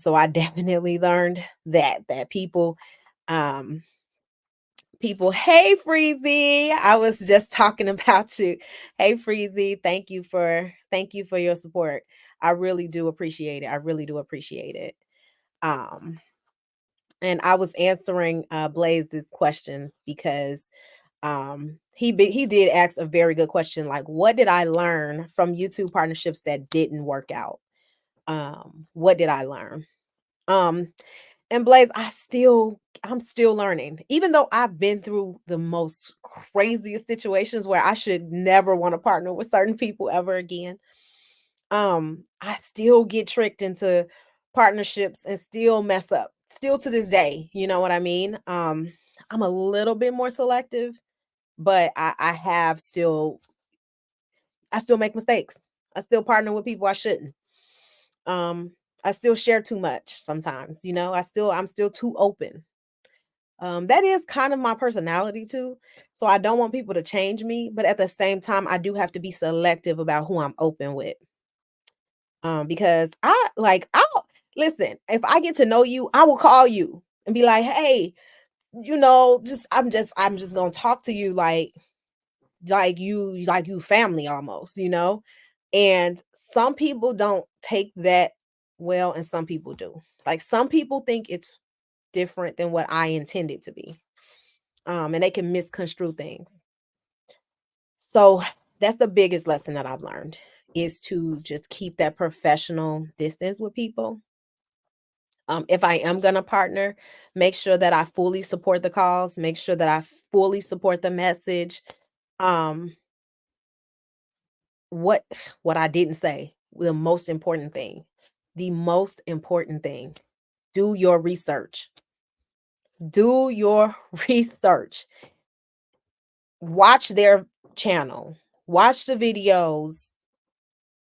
So I definitely learned that um people, hey Freezy, I was just talking about you. Hey Freezy, thank you for your support. I really do appreciate it. I really do appreciate it. Um and I was answering Blaze's question because he did ask a very good question, like what did I learn from YouTube partnerships that didn't work out? What did I learn? Um and Blaze, I'm still learning. Even though I've been through the most craziest situations where I should never want to partner with certain people ever again. I still get tricked into partnerships and still mess up. Still to this day, you know what I mean? I'm a little bit more selective, but I still make mistakes. I still partner with people I shouldn't. Um, I still share too much sometimes, I'm still too open. That is kind of my personality too. So I don't want people to change me, but at the same time, I do have to be selective about who I'm open with. Because I'll listen, if I get to know you, I will call you and be like, hey, I'm just gonna talk to you like you family almost. And some people don't take that well, and some people do. Like some people think it's different than what I intended to be. And they can misconstrue things. So that's the biggest lesson that I've learned, is to just keep that professional distance with people. If I am going to partner, make sure that I fully support the cause, make sure that I fully support the message. Um, what what I didn't say, the most important thing, do your research. Do your research. Watch their channel. Watch the videos.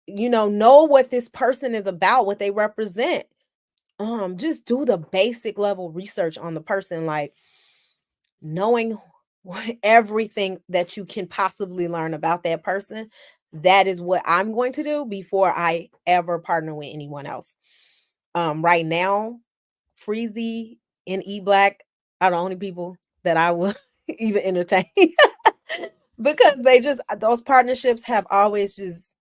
Know what this person is about, what they represent. Just do the basic level research on the person, like knowing everything that you can possibly learn about that person. That is what I'm going to do before I ever partner with anyone else. Right now, Freezy and E Black are the only people that I will even entertain. Because those partnerships have always just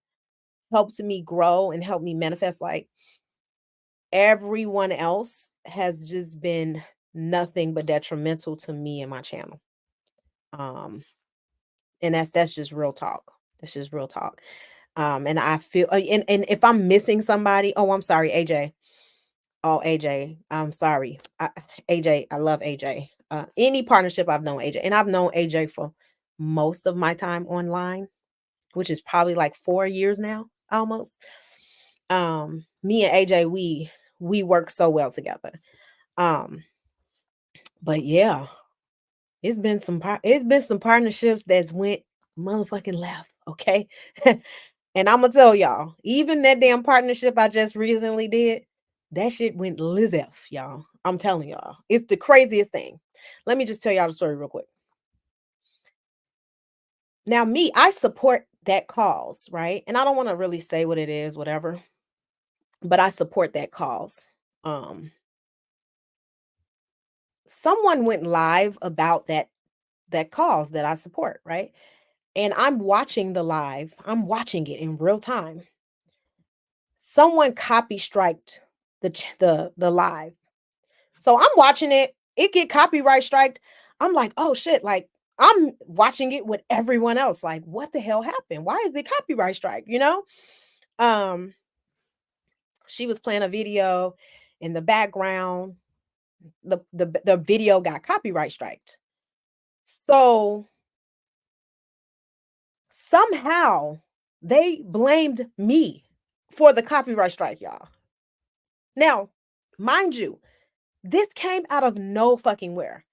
helped me grow and helped me manifest. Like, everyone else has just been nothing but detrimental to me and my channel. And that's just real talk. That's just real talk. And I feel, and if I'm missing somebody, oh, I'm sorry, AJ. Oh, AJ, I'm sorry. AJ, I love AJ. Any partnership I've known AJ, and I've known AJ for most of my time online, which is probably like 4 years now, almost. Me and AJ, we work so well together. But yeah, it's been some partnerships that's went motherfucking left, okay? And I'm gonna tell y'all, even that damn partnership I just recently did, that shit went lizef, y'all. I'm telling y'all, it's the craziest thing. Let me just tell y'all the story real quick. Now, I support that cause, right? And I don't want to really say what it is, whatever, but I support that cause. Someone went live about that cause that I support, right? And I'm watching the live. I'm watching it in real time. Someone copy striked the live. So I'm watching it. It get copyright striked. I'm like, oh shit, like I'm watching it with everyone else. Like, what the hell happened? Why is it copyright strike? She was playing a video in the background. The video got copyright striked. So somehow they blamed me for the copyright strike, y'all. Now, mind you, this came out of no fucking where.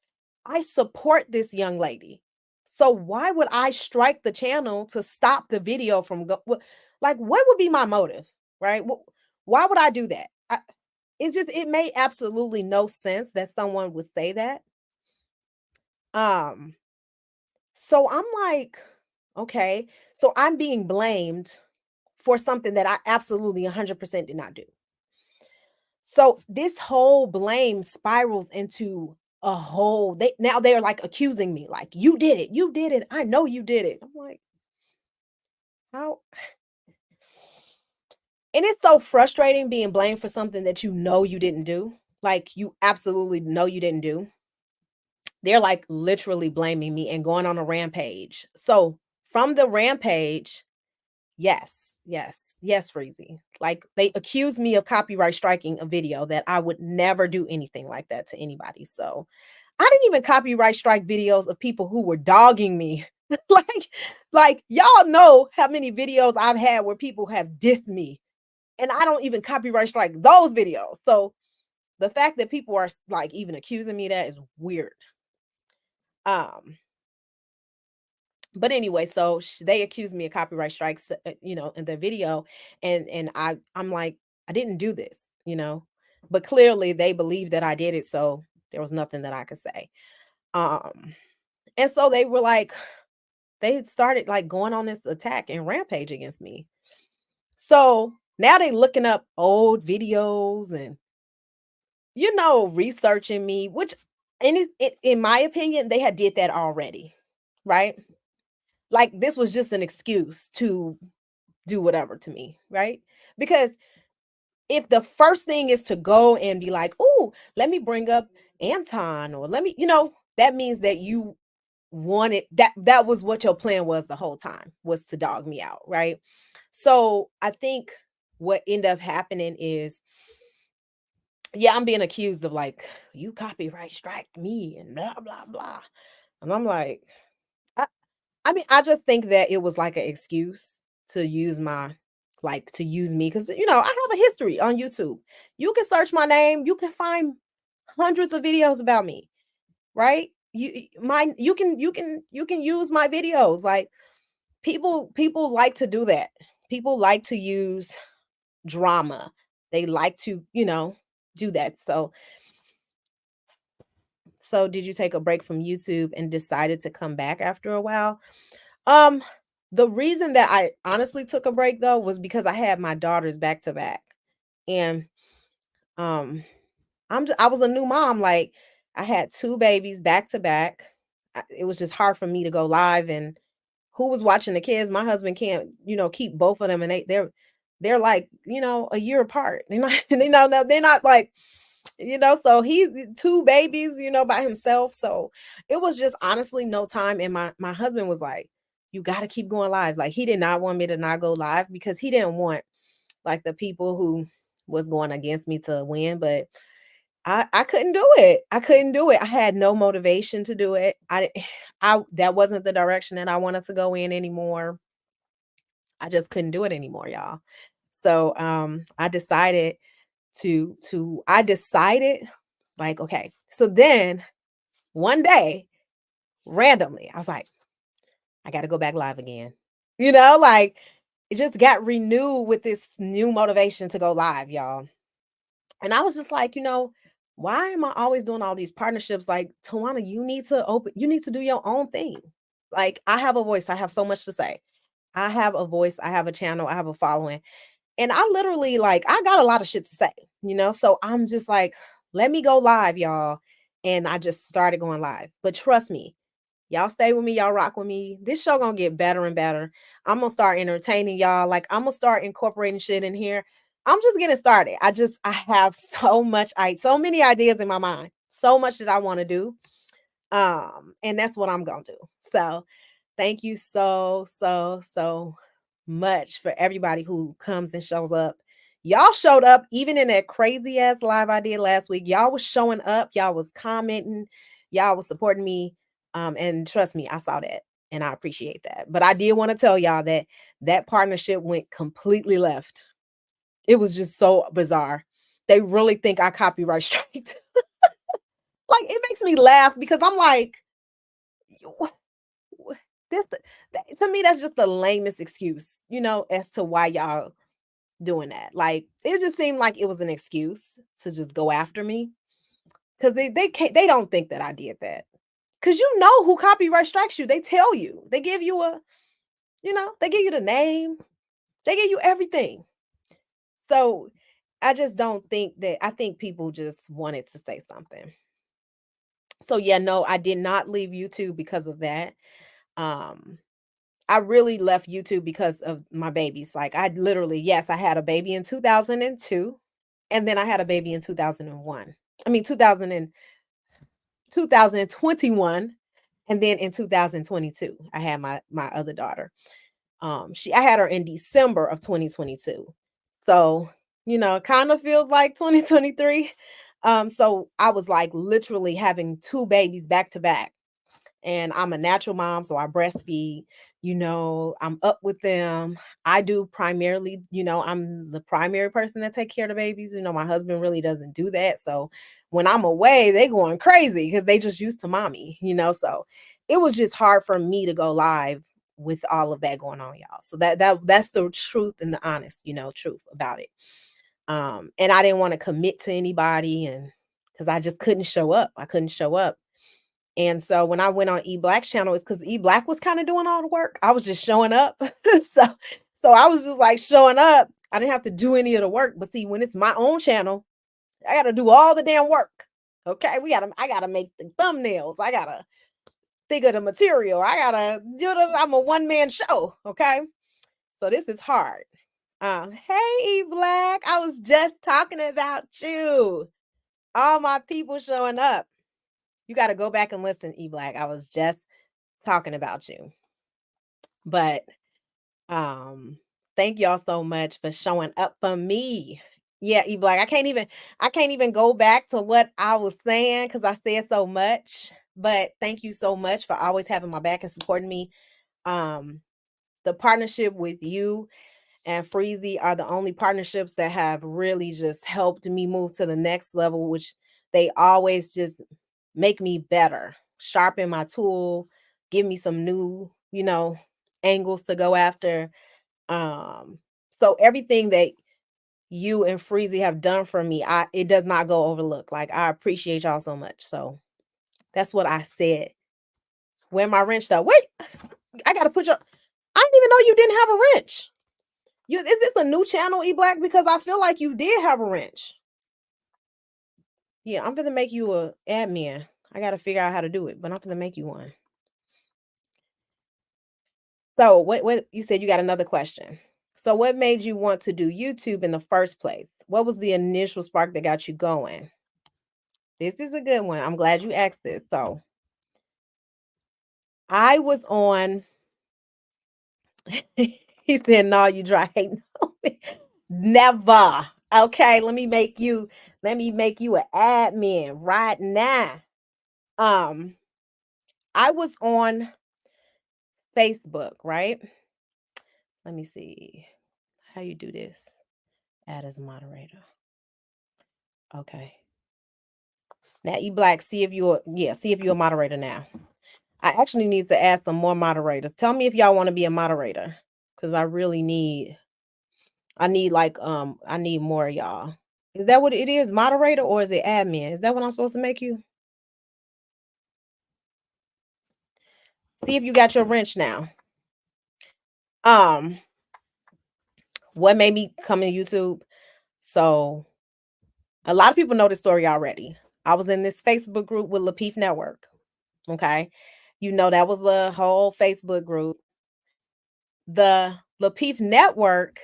I support this young lady. So why would I strike the channel to stop the video from like, what would be my motive, right? Why would I do that? It made absolutely no sense that someone would say that. So I'm like, okay, so I'm being blamed for something that I absolutely 100% did not do. So this whole blame spirals into a whole, now they're like accusing me, like, you did it, I know you did it. I'm like, how? And it's so frustrating being blamed for something that you know you didn't do, like you absolutely know you didn't do. They're like literally blaming me and going on a rampage. So from the rampage, yes, Freezy. Like, they accused me of copyright striking a video that I would never do anything like that to anybody. So I didn't even copyright strike videos of people who were dogging me. like y'all know how many videos I've had where people have dissed me, and I don't even copyright strike those videos. So the fact that people are like even accusing me of that is weird. But anyway, so they accused me of copyright strikes, in the video, and I'm like, I didn't do this, but clearly they believed that I did it, so there was nothing that I could say. And so they were like, they started like going on this attack and rampage against me. So now they looking up old videos and researching me, which, in my opinion, they had did that already, right? Like, this was just an excuse to do whatever to me, right? Because if the first thing is to go and be like, oh, let me bring up Anton, or let me, that means that you wanted that was what your plan was the whole time, was to dog me out, right? So I think what ended up happening is, yeah, I'm being accused of like, you copyright strike me and blah blah blah. And I'm like, I, I mean, I just think that it was like an excuse to use my, like, to use me, because I have a history on YouTube. You can search my name, you can find hundreds of videos about me, right? You can use my videos. Like, people like to do that. People like to use drama. They like to, do that. So did you take a break from YouTube and decided to come back after a while? Um, the reason that I honestly took a break though was because I had my daughters back to back. And um I was a new mom. Like, I had two babies back to back. It was just hard for me to go live, and who was watching the kids? My husband can't, keep both of them, and they're like, a year apart. They're not, they're not like, so he's two babies, by himself. So it was just honestly no time. And my husband was like, you got to keep going live. Like, he did not want me to not go live, because he didn't want like the people who was going against me to win. But I couldn't do it. I couldn't do it. I had no motivation to do it. I that wasn't the direction that I wanted to go in anymore. I just couldn't do it anymore, y'all. So I decided, like, okay. So then one day, randomly, I was like, I got to go back live again. Like, it just got renewed with this new motivation to go live, y'all. And I was just like, why am I always doing all these partnerships? Like, Tawana, you need to do your own thing. Like, I have a voice. I have so much to say. I have a voice. I have a channel. I have a following. And I literally, like, I got a lot of shit to say, So I'm just like, let me go live, y'all. And I just started going live. But trust me, y'all stay with me, y'all rock with me. This show gonna get better and better. I'm gonna start entertaining y'all. Like, I'm gonna start incorporating shit in here. I'm just getting started. I have so many ideas in my mind. So much that I want to do. And that's what I'm gonna do. So thank you so much for everybody who comes and shows up. Y'all showed up even in that crazy ass live I did last week. Y'all was showing up, y'all was commenting, y'all was supporting me. And trust me, I saw that and I appreciate that. But I did want to tell y'all that that partnership went completely left. It was just so bizarre. They really think I copyright strike. Like, it makes me laugh because I'm like, this to me, that's just the lamest excuse, as to why y'all doing that. Like, it just seemed like it was an excuse to just go after me, because they don't think that I did that. Because who copyright strikes you. They tell you. They give you they give you the name. They give you everything. So I just don't think that. I think people just wanted to say something. So yeah, no, I did not leave YouTube because of that. Um, I really left YouTube because of my babies. Like, I literally, yes, I had a baby in 2002, and then I had a baby in 2001. I mean, 2021, and then in 2022, I had my other daughter. I had her in December of 2022. So, it kind of feels like 2023. So I was like literally having two babies back to back. And I'm a natural mom, so I breastfeed. I'm up with them. I do primarily, I'm the primary person that take care of the babies. My husband really doesn't do that. So when I'm away, they going crazy because they just used to mommy, So it was just hard for me to go live with all of that going on, y'all. So that's the truth and the honest, truth about it. And I didn't want to commit to anybody, and because I just couldn't show up. I couldn't show up. And so when I went on E Black's channel, it's because E Black was kind of doing all the work. I was just showing up. so so I was just like showing up. I didn't have to do any of the work. But see, when it's my own channel, I gotta do all the damn work. Okay. I gotta make the thumbnails. I gotta think of the material. I'm a one-man show. Okay. So this is hard. Hey E Black, I was just talking about you. All my people showing up. You got to go back and listen, E Black. I was just talking about you. But thank y'all so much for showing up for me. Yeah, E Black. I can't even go back to what I was saying because I said so much. But thank you so much for always having my back and supporting me. Um, the partnership with you and Freezy are the only partnerships that have really just helped me move to the next level, which they always just make me better, sharpen my tool, give me some new, angles to go after. So everything that you and Freezy have done for me, it does not go overlooked. Like I appreciate y'all so much. So that's what I said. Where my wrench though? Wait, I gotta put your. I didn't even know you didn't have a wrench. Is this a new channel, E Black? Because I feel like you did have a wrench. Yeah, I'm gonna make you a admin. I gotta figure out how to do it, but I'm gonna make you one. So what you said you got another question. So what made you want to do YouTube in the first place? What was the initial spark that got you going? This is a good one. I'm glad you asked this. So I was on. He said, "No, you dry hating on me. Never." Okay, let me make you an admin right now. Um, I was on Facebook, right? Let me see how you do this. Add as a moderator. Okay. Now, E Black, see if you're a moderator now. I actually need to add some more moderators. Tell me if y'all want to be a moderator. Cause I need more of y'all. Is that what it is? Moderator or is it admin? Is that what I'm supposed to make you? See if you got your wrench now. Um, what made me come in YouTube? So a lot of people know this story already. I was in this Facebook group with Lapeef Network. Okay. That was a whole Facebook group. The Lapeef Network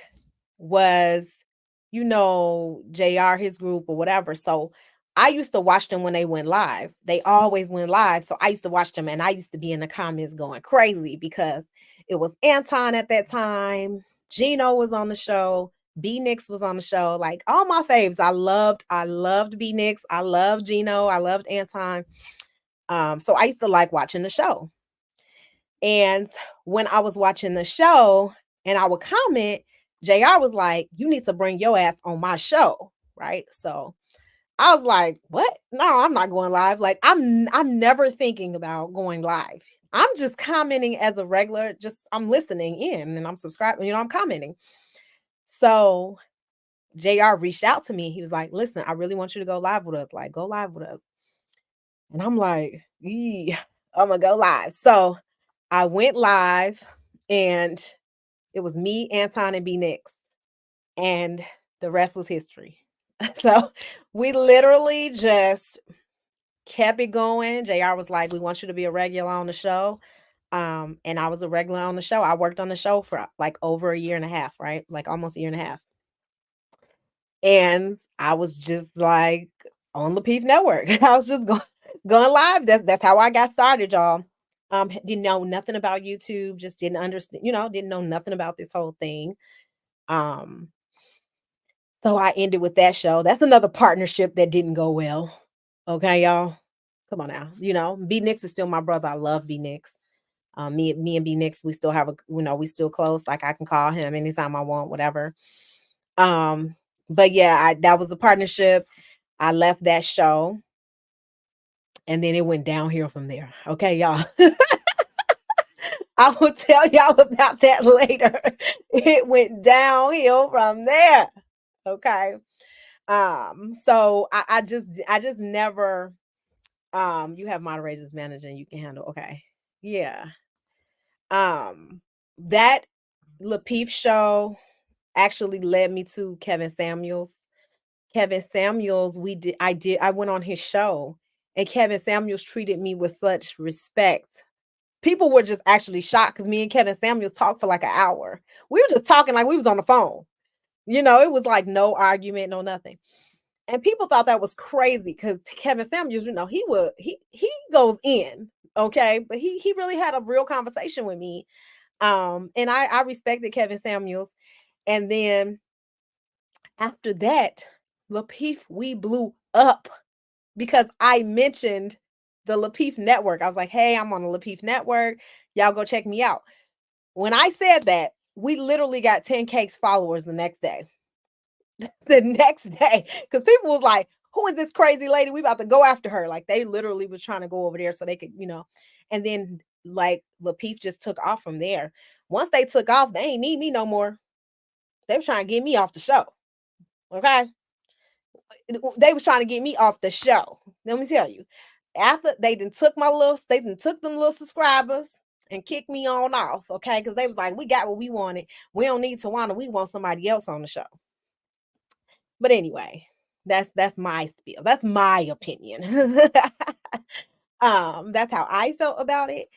was, JR, his group or whatever. So I used to watch them when they went live. They always went live. So I used to watch them and I used to be in the comments going crazy because it was Anton at that time. Gino was on the show. B Nix was on the show. Like all my faves. I loved B Nix. I loved Gino. I loved Anton. So I used to like watching the show. And when I was watching the show and I would comment, JR was like, "You need to bring your ass on my show." Right. So I was like, "What? No, I'm not going live." Like I'm never thinking about going live. I'm just commenting as a regular, just I'm listening in and I'm subscribing, I'm commenting. So JR reached out to me. He was like, "Listen, I really want you to go live with us. Like, go live with us." And I'm like, "Yeah, I'm gonna go live." So I went live and it was me, Anton, and B Nix. And the rest was history. So we literally just kept it going. JR was like, "We want you to be a regular on the show." And I was a regular on the show. I worked on the show for like over a year and a half, right? Like almost a year and a half. And I was just like on the Peep Network. I was just going live. That's how I got started, y'all. Didn't know nothing about YouTube, just didn't understand, didn't know nothing about this whole thing. Um, so I ended with that show. That's another partnership that didn't go well. Okay, y'all. Come on now. B Nix is still my brother. I love B Nix. Me and B Nix, we still have we still close. Like I can call him anytime I want, whatever. But yeah, that was the partnership. I left that show and then it went downhill from there. Okay, y'all. I will tell y'all about that later. It went downhill from there. Okay. So I just never you have moderators managing you can handle. Okay. Yeah. Um that Lapeef show actually led me to Kevin Samuels. Kevin Samuels, I went on his show and Kevin Samuels treated me with such respect. People were just actually shocked because me and Kevin Samuels talked for like an hour. We were just talking like we was on the phone. It was like no argument, no nothing. And people thought that was crazy because Kevin Samuels, he goes in, okay, but he really had a real conversation with me. And I respected Kevin Samuels. And then after that, Lapeef, we blew up because I mentioned the Lapeef network. I was like, hey, I'm on the Lapeef network. Y'all go check me out. When I said that, we literally got 10K followers the next day. The next day, because people was like, who is this crazy lady? We about to go after her. Like they literally was trying to go over there so they could, and then like Lapeef just took off from there. Once they took off, they ain't need me no more. They was trying to get me off the show. Okay. They was trying to get me off the show. Let me tell you. After they took them little subscribers and kicked me on off. Okay. Because they was like, we got what we wanted. We don't need Tawana. We want somebody else on the show. But anyway, that's my spiel. That's my opinion. That's how I felt about it.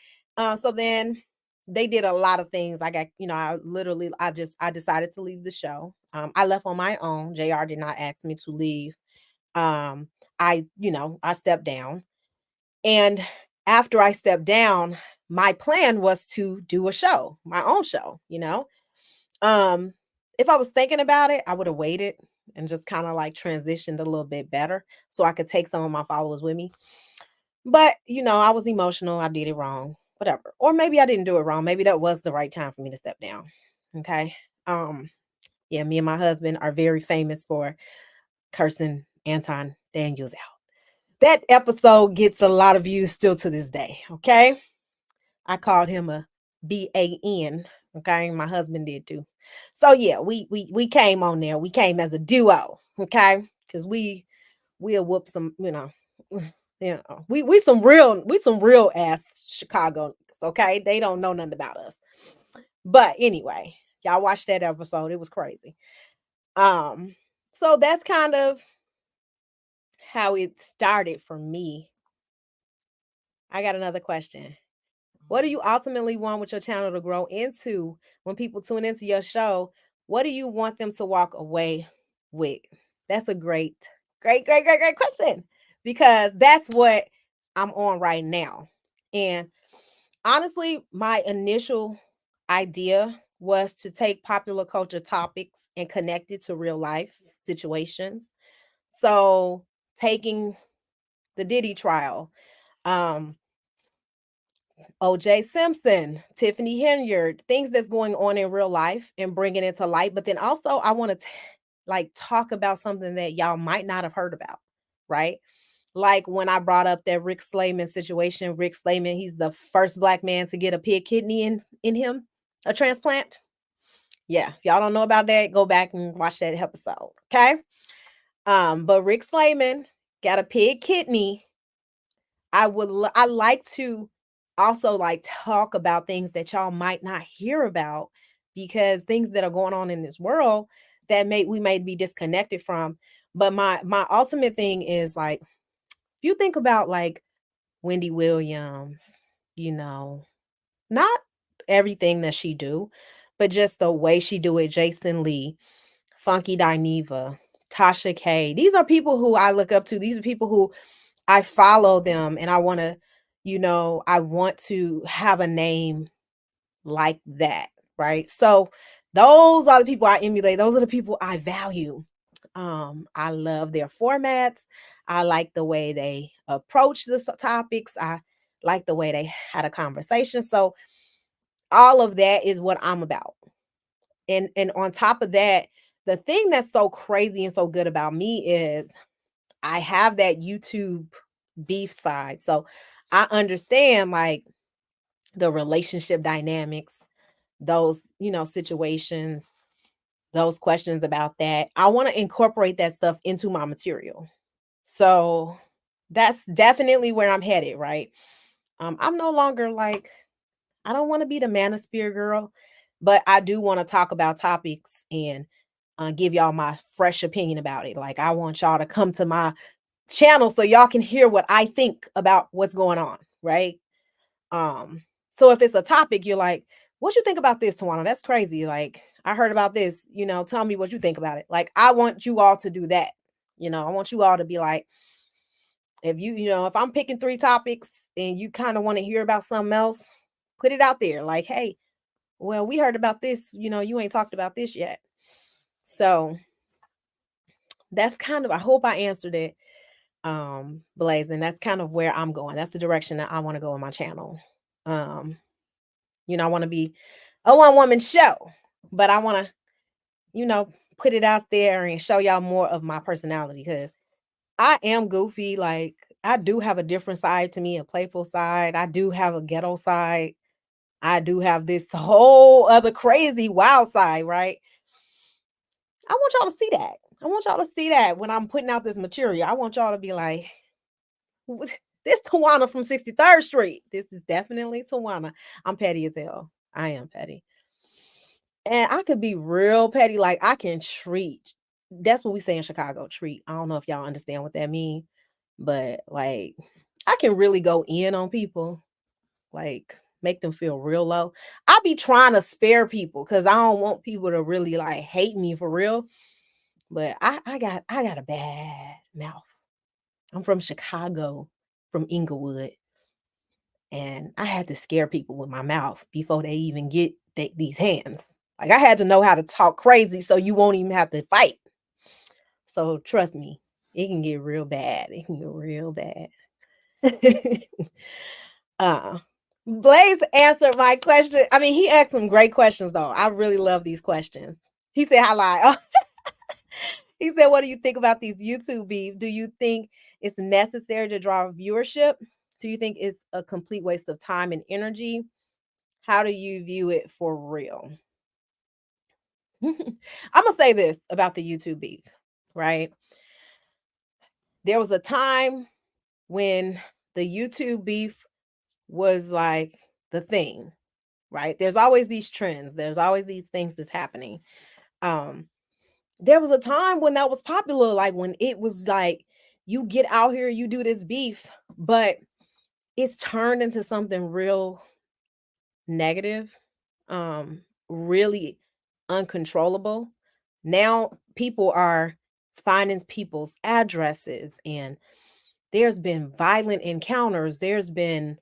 So then they did a lot of things. I decided to leave the show. I left on my own. JR did not ask me to leave. Um, I stepped down. And after I stepped down, my plan was to do a show, my own show. Um, if I was thinking about it, I would have waited and just kind of like transitioned a little bit better so I could take some of my followers with me. But, I was emotional. I did it wrong, whatever. Or maybe I didn't do it wrong. Maybe that was the right time for me to step down. Okay. Yeah, me and my husband are very famous for cursing Anton Daniels out. That episode gets a lot of views still to this day. Okay. I called him a BAN. Okay. My husband did too. So yeah, we came on there. We came as a duo. Okay. Because we'll whoop some, we some real ass Chicago. Okay. They don't know nothing about us. But anyway, y'all watched that episode. It was crazy. So that's kind of how it started for me. I got another question. What do you ultimately want with your channel to grow into when people tune into your show? What do you want them to walk away with? That's a great, great, great, great, great question because that's what I'm on right now. And honestly, my initial idea was to take popular culture topics and connect it to real life situations. So, taking the Diddy trial, um, OJ Simpson, Tiffany Henyard, things that's going on in real life and bringing it to light. But then also, I want to like talk about something that y'all might not have heard about, right? Like when I brought up that Rick Slayman situation, Rick Slayman, he's the first Black man to get a pig kidney in him, a transplant. Yeah, if y'all don't know about that, go back and watch that episode, okay? But Rick Slayman got a pig kidney. I like to also like talk about things that y'all might not hear about because things that are going on in this world that we may be disconnected from. But my ultimate thing is like, if you think about like Wendy Williams, not everything that she do, but just the way she do it, Jason Lee, Funky Dineva, Tasha K. These are people who I look up to. These are people who I follow them and I want to, I want to have a name like that, right? So those are the people I emulate. Those are the people I value. I love their formats. I like the way they approach the topics. I like the way they had a conversation. So all of that is what I'm about. And on top of that, the thing that's so crazy and so good about me is I have that YouTube beef side. So I understand like the relationship dynamics, those, situations, those questions about that. I want to incorporate that stuff into my material. So that's definitely where I'm headed, right? I'm no longer like, I don't want to be the manosphere girl, but I do want to talk about topics and give y'all my fresh opinion about it. Like I want y'all to come to my channel so y'all can hear what I think about what's going on, right? So if it's a topic you're like, what you think about this, Tawana? That's crazy. Like, I heard about this, tell me what you think about it. Like, I want you all to do that. I want you all to be like, if I'm picking 3 topics and you kind of want to hear about something else, put it out there. Like, hey, well, we heard about this, you ain't talked about this yet. So that's kind of, I hope I answered it, Blaze, and that's kind of where I'm going. That's the direction that I want to go in my channel. I want to be a one woman show, but I want to, put it out there and show y'all more of my personality, because I am goofy. Like, I do have a different side to me, a playful side. I do have a ghetto side. I do have this whole other crazy wild side, right? I want y'all to see that. I want y'all to see that when I'm putting out this material. I want y'all to be like, this Tawana from 63rd Street. This is definitely Tawana. I'm petty as hell. I am petty. And I could be real petty. Like, I can treat. That's what we say in Chicago, treat. I don't know if y'all understand what that means, but like, I can really go in on people, like make them feel real low. I be trying to spare people because I don't want people to really like hate me for real. But I got a bad mouth. I'm from Chicago, from Inglewood, and I had to scare people with my mouth before they even get these hands. Like, I had to know how to talk crazy so you won't even have to fight. So trust me, it can get real bad. It can get real bad. Blaze answered my question. I mean, he asked some great questions though. I really love these questions. He said, "I lied." Oh, he said, "What do you think about these YouTube beef? Do you think it's necessary to draw viewership? Do you think it's a complete waste of time and energy? How do you view it for real?" I'm gonna say this about the YouTube beef, right? There was a time when the YouTube beef was like the thing, right? There's always these trends, there's always these things that's happening. There was a time when that was popular, like when it was like, you get out here, you do this beef, but it's turned into something real negative, really uncontrollable. Now people are finding people's addresses, and there's been violent encounters. There's been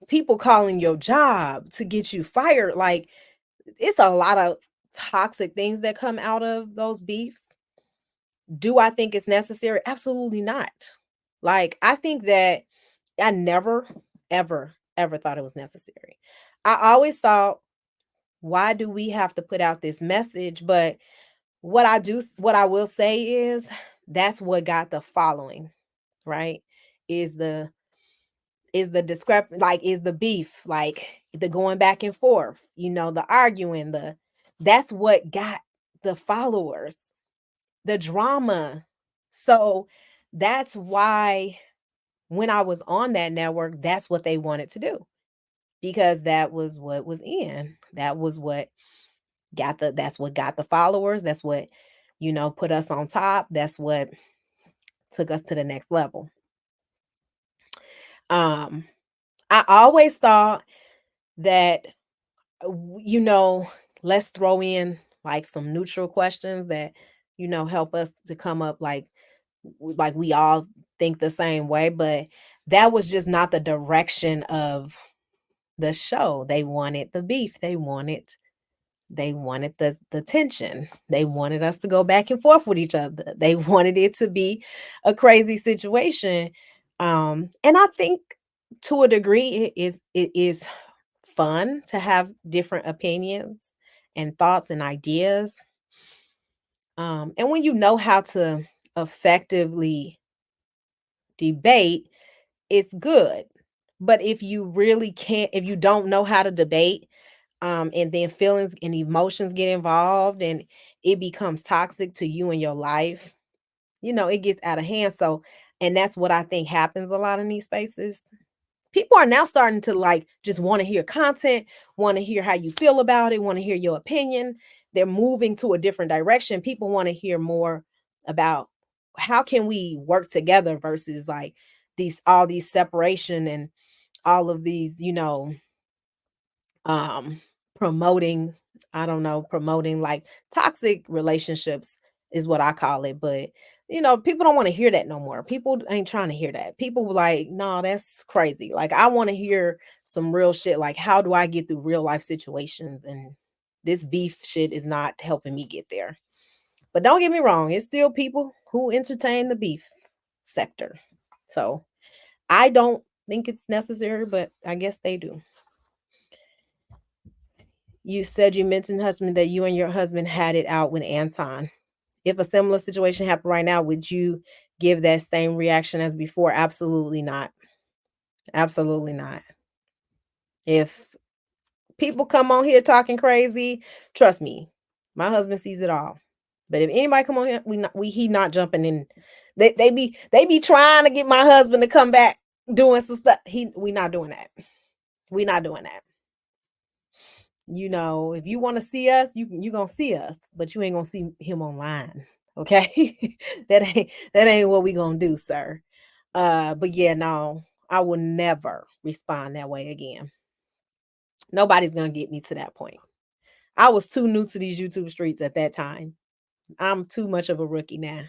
people calling your job to get you fired. Like, it's a lot of toxic things that come out of those beefs. Do I think it's necessary? Absolutely not. Like, I think that I never, ever, ever thought it was necessary. I always thought, why do we have to put out this message? But what I will say is, that's what got the following, right? Is the is the beef, like the going back and forth, the arguing, that's what got the followers, the drama. So that's why when I was on that network, that's what they wanted to do, because that was what was in. That was what that's what got the followers. That's what, put us on top. That's what took us to the next level. I always thought that, let's throw in like some neutral questions that, help us to come up like we all think the same way. But that was just not the direction of the show. They wanted the beef. They wanted the tension. They wanted us to go back and forth with each other. They wanted it to be a crazy situation. And I think to a degree it is fun to have different opinions and thoughts and ideas. And when you know how to effectively debate, it's good. But if you really can't, if you don't know how to debate, and then feelings and emotions get involved and it becomes toxic to you and your life, it gets out of hand. So, and that's what I think happens a lot in these spaces. People are now starting to like just want to hear content, want to hear how you feel about it, want to hear your opinion. They're moving to a different direction. People want to hear more about how can we work together versus like all these separation and all of these, promoting, I don't know, promoting like toxic relationships is what I call it. But people don't want to hear that no more. People ain't trying to hear that. People like, no, that's crazy. Like, I want to hear some real shit. Like, how do I get through real life situations? And this beef shit is not helping me get there. But don't get me wrong, it's still people who entertain the beef sector. So I don't think it's necessary, but I guess they do. You said you mentioned, husband, that you and your husband had it out with Anton. If a similar situation happened right now, would you give that same reaction as before? Absolutely not. Absolutely not. If people come on here talking crazy, trust me, my husband sees it all. But if anybody come on here, he not jumping in. They be trying to get my husband to come back doing some stuff. We not doing that. We not doing that. If you want to see us, you gonna see us, but you ain't gonna see him online. Okay. that ain't what we gonna do, sir. But yeah, no, I will never respond that way again. Nobody's gonna get me to that point. I was too new to these YouTube streets at that time. I'm too much of a rookie now.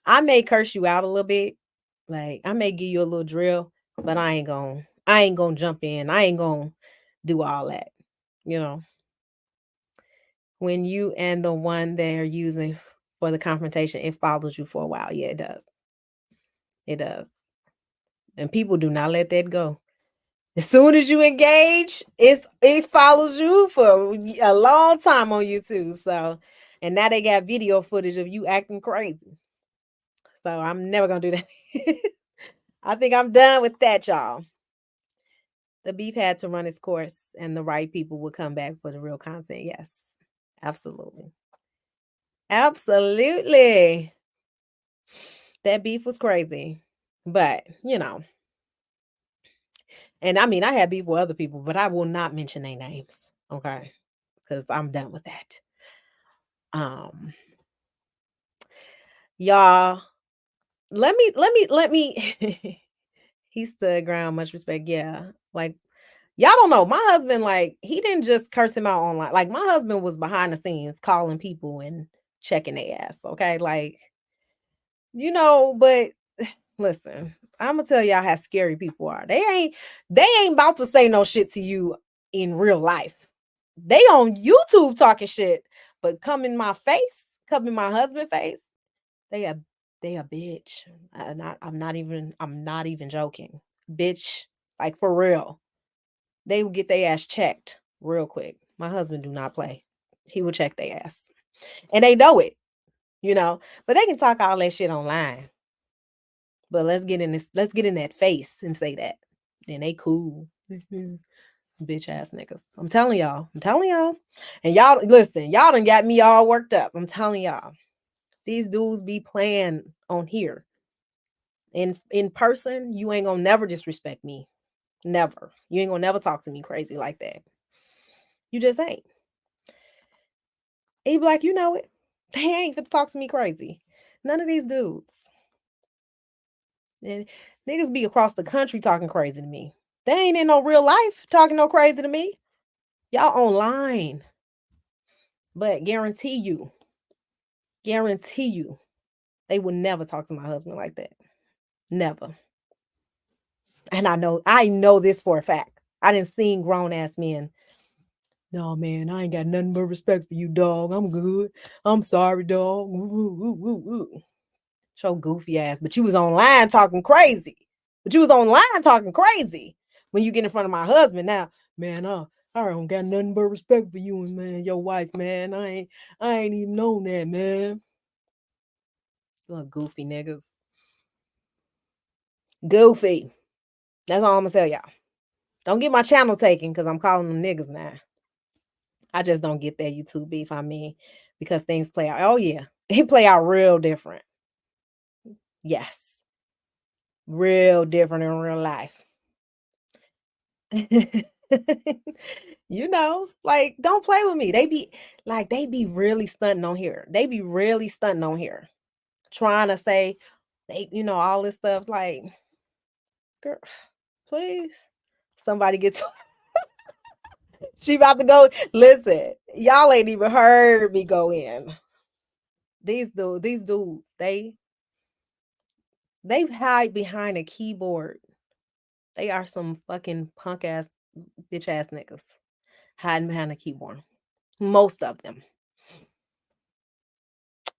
I may curse you out a little bit. Like, I may give you a little drill, but I ain't gonna jump in. I ain't gonna do all that. When you and the one they're using for the confrontation, it follows you for a while. Yeah, it does. It does. And people do not let that go. As soon as you engage, it follows you for a long time on YouTube. So, and now they got video footage of you acting crazy. So I'm never gonna do that. I think I'm done with that, y'all. The beef had to run its course, and the right people would come back for the real content. Yes, absolutely. Absolutely. That beef was crazy. But, and I mean, I had beef with other people, but I will not mention their names. Okay. Because I'm done with that. Y'all, let me he stood ground, much respect. Yeah. Like, y'all don't know. My husband, like, he didn't just curse him out online. Like, my husband was behind the scenes calling people and checking their ass. Okay. Like, but listen, I'm gonna tell y'all how scary people are. They ain't about to say no shit to you in real life. They on YouTube talking shit, but come in my face, come in my husband's face, they a they a bitch. I'm not even joking. Bitch, like for real. They will get their ass checked real quick. My husband do not play. He will check their ass. And they know it, but they can talk all that shit online. But let's get in that face and say that. Then they cool. Bitch ass niggas. I'm telling y'all. And y'all listen, y'all done got me all worked up. I'm telling y'all. These dudes be playing on here. In person, you ain't gonna never disrespect me. Never. You ain't gonna never talk to me crazy like that. You just ain't. He be like, you know it. They ain't fit to talk to me crazy. None of these dudes. And niggas be across the country talking crazy to me. They ain't in no real life talking no crazy to me. Y'all online. But guarantee you, they would never talk to my husband like that. Never. And I know this for a fact. I didn't see grown ass men. No, man, I ain't got nothing but respect for you, dog. I'm good. I'm sorry, dog. Show goofy ass. But you was online talking crazy. When you get in front of my husband now, man, I don't got nothing but respect for you and man, your wife, man. I ain't even known that, man. Little goofy niggas. Goofy. That's all I'm gonna tell y'all. Don't get my channel taken because I'm calling them niggas now. I just don't get that YouTube beef. I mean, because things play out. Oh yeah, it play out real different. Yes, real different in real life. Like, don't play with me. They be really stunting on here. Trying to say all this stuff. Like, girl, please, somebody get She about to go. Listen, y'all ain't even heard me go in. These dudes, they hide behind a keyboard. They are some fucking punk ass, bitch ass niggas hiding behind a keyboard. Most of them.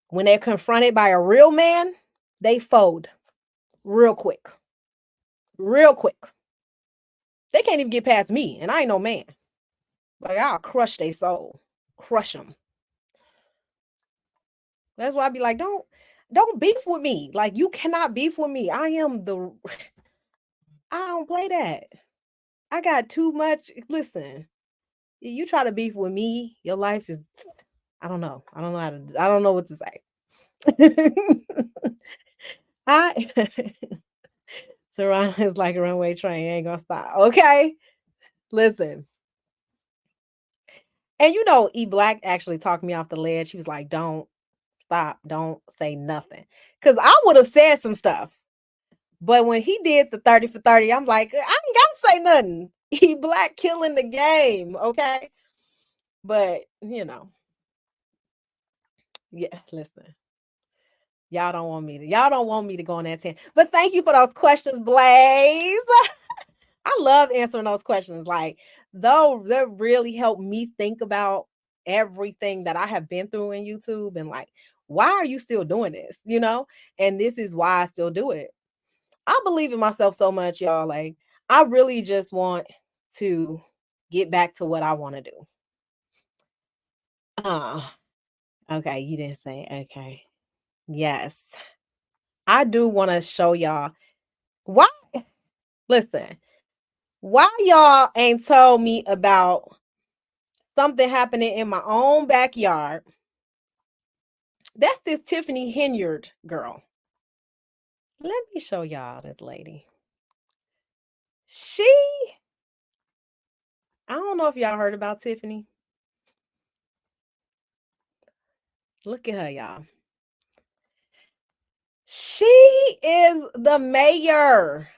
When they're confronted by a real man, they fold real quick. Real quick. They can't even get past me, and I ain't no man. Like, I'll crush their soul. Crush them. That's why I be like, don't beef with me. Like, you cannot beef with me. I don't play that. I got too much. Listen, you try to beef with me, your life is, I don't know. I don't know what to say. Toronto is like a runaway train. Ain't gonna stop. Okay. Listen. And E Black actually talked me off the ledge. She was like, don't stop. Don't say nothing. Because I would have said some stuff. But when he did the 30 for 30, I'm like, I ain't got to say nothing. E Black killing the game. Okay. But, yeah, listen. Y'all don't want me to go on that 10. But thank you for those questions, Blaze. I love answering those questions. Like, though, that really helped me think about everything that I have been through in YouTube and like, why are you still doing this? And this is why I still do it. I believe in myself so much, y'all. Like, I really just want to get back to what I want to do. Okay, you didn't say okay. Yes. I do want to show y'all why. Listen, why y'all ain't told me about something happening in my own backyard? That's this Tiffany Henyard girl. Let me show y'all this lady. I don't know if y'all heard about Tiffany. Look at her, y'all. She is the mayor.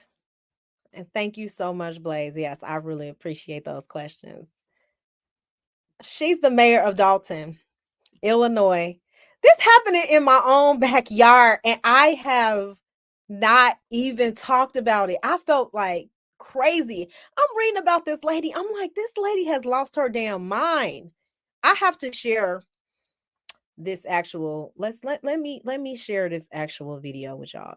And thank you so much, Blaze. Yes, I really appreciate those questions. She's the mayor of Dalton, Illinois. This happening in my own backyard, and I have not even talked about it. I felt like crazy. I'm reading about this lady. I'm like, this lady has lost her damn mind. I have to share this actual. Let me share this actual video with y'all.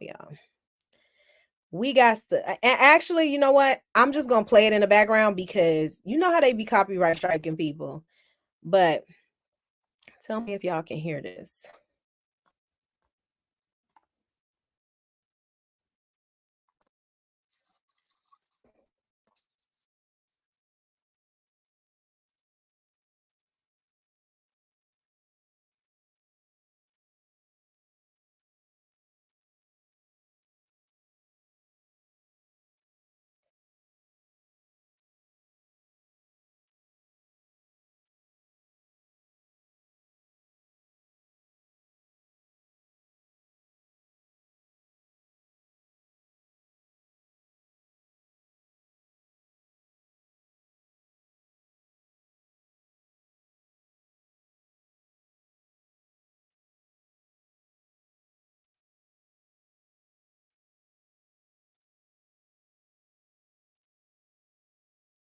We got to, and actually, you know what? I'm just gonna play it in the background because you know how they be copyright striking people. But tell me if y'all can hear this.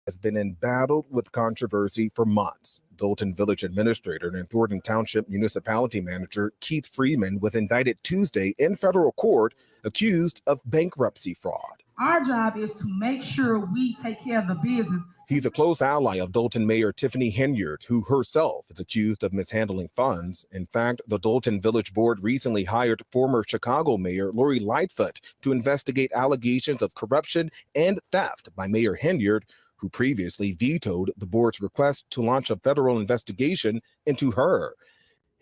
Has been embattled with controversy for months. Dalton Village Administrator and Thornton Township Municipality Manager Keith Freeman was indicted Tuesday in federal court, accused of bankruptcy fraud. Our job is to make sure we take care of the business. He's a close ally of Dalton Mayor Tiffany Henyard, who herself is accused of mishandling funds. In fact, the Dalton Village Board recently hired former Chicago Mayor Lori Lightfoot to investigate allegations of corruption and theft by Mayor Henyard, who previously vetoed the board's request to launch a federal investigation into her.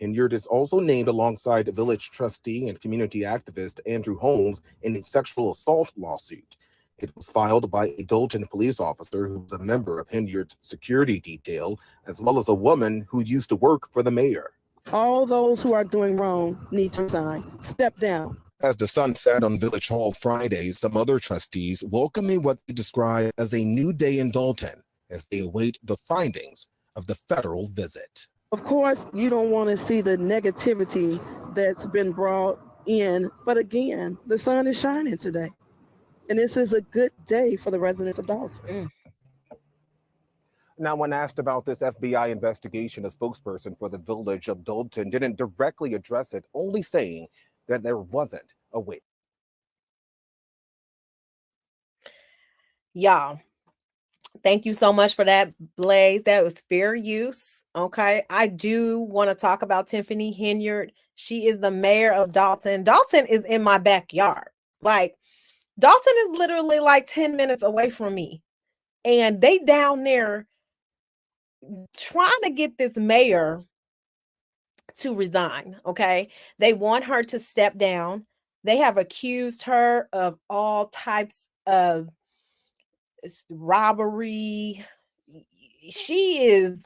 Henyard is also named alongside village trustee and community activist Andrew Holmes in a sexual assault lawsuit. It was filed by a Dalton police officer who was a member of Henyard's security detail, as well as a woman who used to work for the mayor. All those who are doing wrong need to resign. Step down. As the sun set on Village Hall Friday, some other trustees welcoming what they describe as a new day in Dalton. as they await the findings of the federal visit. Of course, you don't want to see the negativity that's been brought in, but again, the sun is shining today. And this is a good day for the residents of Dalton. Now, when asked about this FBI investigation, a spokesperson for the village of Dalton didn't directly address it, only saying that there wasn't a witness. Y'all, thank you so much for that, Blaze. That was fair use. Okay. I do want to talk about Tiffany Henyard. She is the mayor of Dalton. Dalton is in my backyard. Like, Dalton is literally like 10 minutes away from me. And they down there trying to get this mayor to resign. Okay. They want her to step down. They have accused her of all types of robbery. She is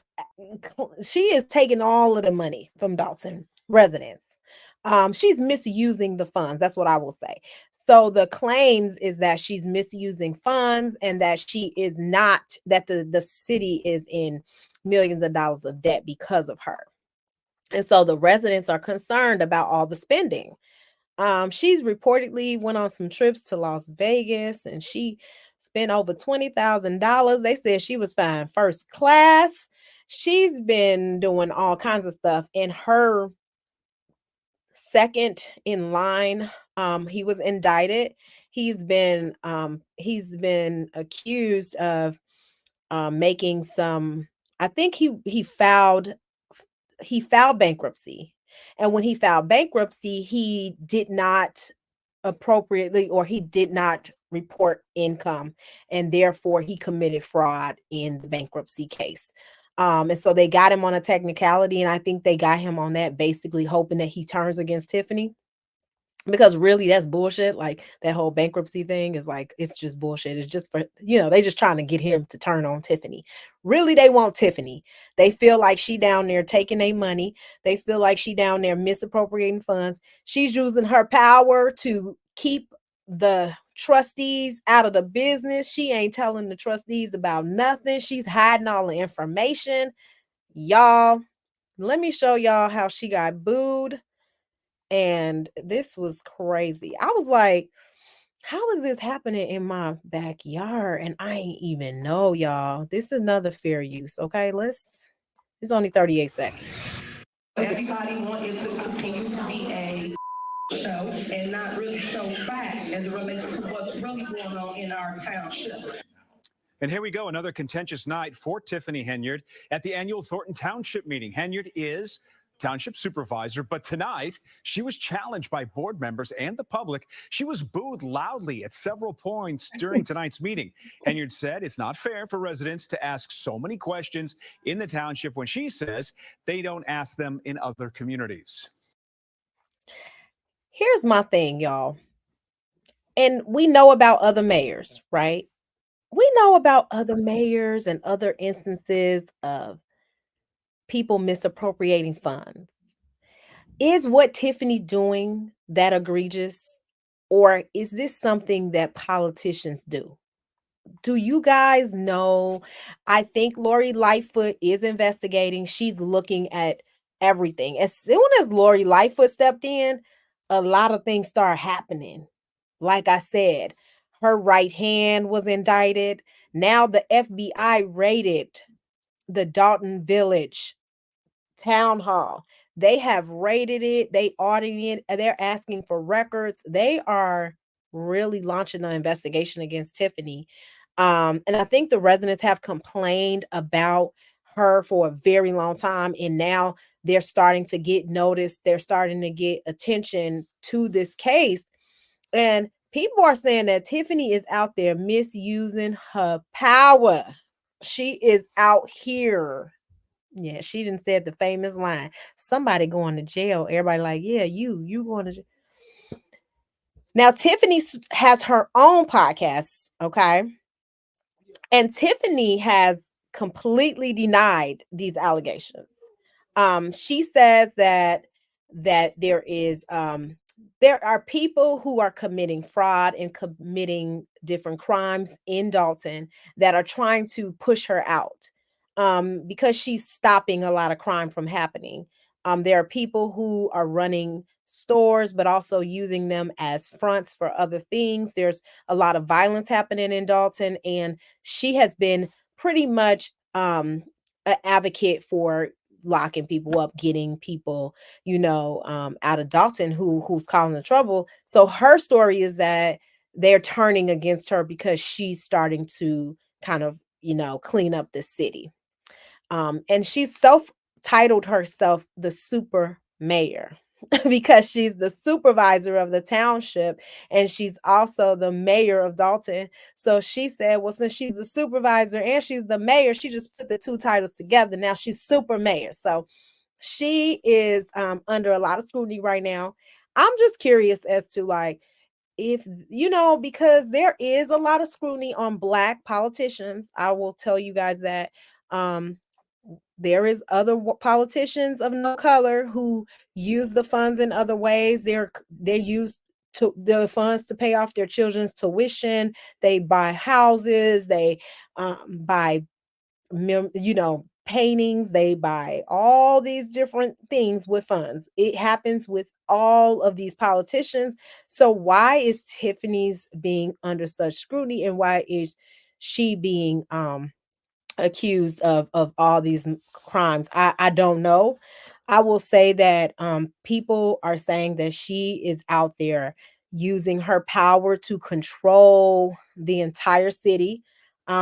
taking all of the money from Dalton residents. She's misusing the funds. That's what I will say. So the claims is that she's misusing funds and that she is not, that the city is in millions of dollars of debt because of her. And so the residents are concerned about all the spending. She's reportedly went on some trips to Las Vegas and she spent over $20,000. They said she was flying first class. She's been doing all kinds of stuff. In her second in line, he was indicted. He's been accused of making some, I think he filed bankruptcy. And when he filed bankruptcy, he did not appropriately, or he did not report income, and therefore he committed fraud in the bankruptcy case. And so they got him on a technicality, and I think they got him on that basically hoping that he turns against Tiffany. Because really that's bullshit. Like that whole bankruptcy thing is like, it's just bullshit. It's just for, they just trying to get him to turn on Tiffany. Really, they want Tiffany. They feel like she down there taking their money. They feel like she down there misappropriating funds. She's using her power to keep the trustees out of the business. She ain't telling the trustees about nothing. She's hiding all the information. Y'all, let me show y'all how she got booed. And this was crazy. I was like, how is this happening in my backyard? And I ain't even know, y'all. This is another fair use. Okay, it's only 38 seconds. Everybody wanted to continue to be a show and not really show facts as it relates to what's really going on in our township. And here we go, another contentious night for Tiffany Henyard at the annual Thornton Township meeting. Henyard is township supervisor, but tonight she was challenged by board members and the public. She was booed loudly at several points during tonight's meeting. Henyard said it's not fair for residents to ask so many questions in the township when she says they don't ask them in other communities. Here's my thing, y'all. And we know about other mayors, right? We know about other mayors and other instances of people misappropriating funds. Is what Tiffany doing that egregious? Or is this something that politicians do? Do you guys know? I think Lori Lightfoot is investigating. She's looking at everything. As soon as Lori Lightfoot stepped in, a lot of things start happening. Like I said, her right hand was indicted. Now the FBI raided the Dalton Village Town Hall. They have raided it. They audited it. They're asking for records. They are really launching an investigation against Tiffany. And I think the residents have complained about her for a very long time. And now they're starting to get noticed. They're starting to get attention to this case. And people are saying that Tiffany is out there misusing her power. She is out here. Yeah, she didn't say the famous line. Somebody going to jail. Everybody like, yeah, you going to jail. Now, Tiffany has her own podcast, okay? And Tiffany has completely denied these allegations. She says that there is there are people who are committing fraud and committing different crimes in Dalton that are trying to push her out because she's stopping a lot of crime from happening. There are people who are running stores, but also using them as fronts for other things. There's a lot of violence happening in Dalton, and she has been pretty much an advocate for locking people up, getting people, out of Dalton who's causing the trouble. So her story is that they're turning against her because she's starting to kind of, clean up the city. And she's self-titled herself the super mayor because she's the supervisor of the township and she's also the mayor of Dalton. So she said, well, since she's the supervisor and she's the mayor, she just put the two titles together. Now she's super mayor. So she is under a lot of scrutiny right now. I'm just curious as to like, if because there is a lot of scrutiny on Black politicians. I will tell you guys that um there is other politicians of no color who use the funds in other ways. They use to the funds to pay off their children's tuition. They buy houses. They buy paintings. They buy all these different things with funds. It happens with all of these politicians. So why is Tiffany's being under such scrutiny, and why is she being accused of all these crimes? I don't know. I will say that people are saying that she is out there using her power to control the entire city.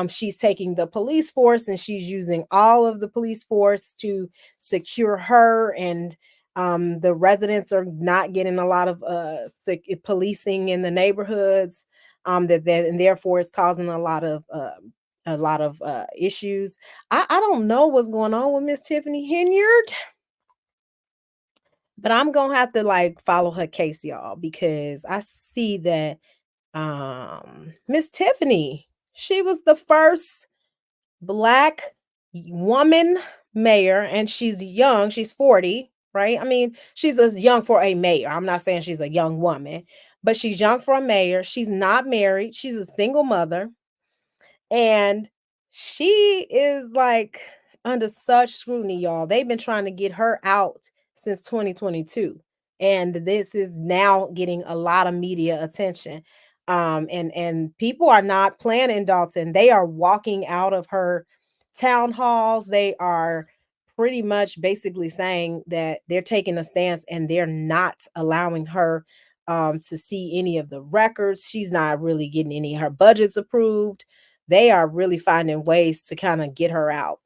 She's taking the police force and she's using all of the police force to secure her, and the residents are not getting a lot of policing in the neighborhoods, and therefore it's causing a lot of issues. I don't know what's going on with Miss Tiffany Henyard, but I'm gonna have to like follow her case, y'all, because I see that Miss Tiffany, she was the first Black woman mayor, and she's young. She's 40, right? I mean, she's as young for a mayor. I'm not saying she's a young woman, but she's young for a mayor. She's not married. She's a single mother. And she is like under such scrutiny, y'all. They've been trying to get her out since 2022. And this is now getting a lot of media attention. And people are not playing in Dalton. They are walking out of her town halls. They are pretty much basically saying that they're taking a stance and they're not allowing her to see any of the records. She's not really getting any of her budgets approved. They are really finding ways to kind of get her out.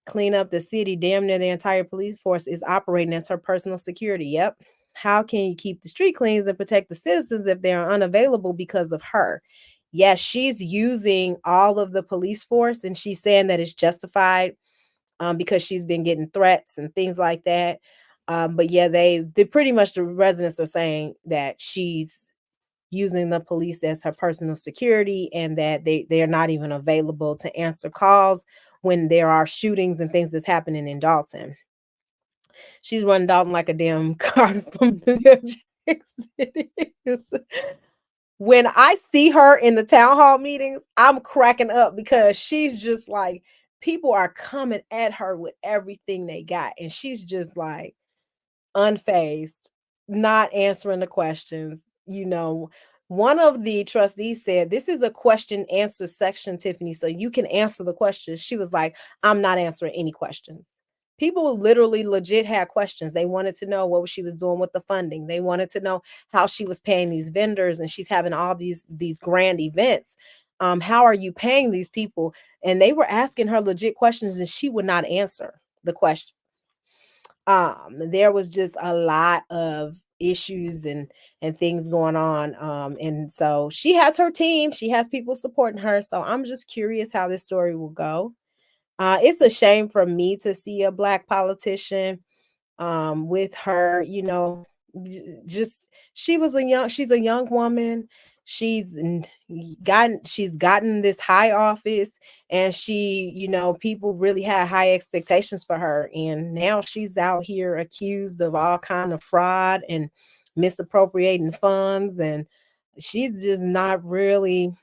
Clean up the city. Damn near the entire police force is operating as her personal security. Yep. How can you keep the street clean and protect the citizens if they are unavailable because of her? Yes, she's using all of the police force and she's saying that it's justified because she's been getting threats and things like that. But yeah, they pretty much, the residents are saying that she's using the police as her personal security and that they're not even available to answer calls when there are shootings and things that's happening in Dalton. She's running Dalton like a damn car from New York City. When I see her in the town hall meetings, I'm cracking up because she's just like, people are coming at her with everything they got. And she's just like unfazed, not answering the questions. One of the trustees said, this is a question answer section, Tiffany, so you can answer the questions. She was like, I'm not answering any questions. People literally legit had questions. They wanted to know what she was doing with the funding. They wanted to know how she was paying these vendors, and she's having all these grand events. How are you paying these people? And they were asking her legit questions and she would not answer the questions. There was just a lot of issues and things going on. And so she has her team, she has people supporting her. So I'm just curious how this story will go. It's a shame for me to see a Black politician with her, just she's a young woman. She's gotten this high office, and people really had high expectations for her, and now she's out here accused of all kind of fraud and misappropriating funds, and she's just not really.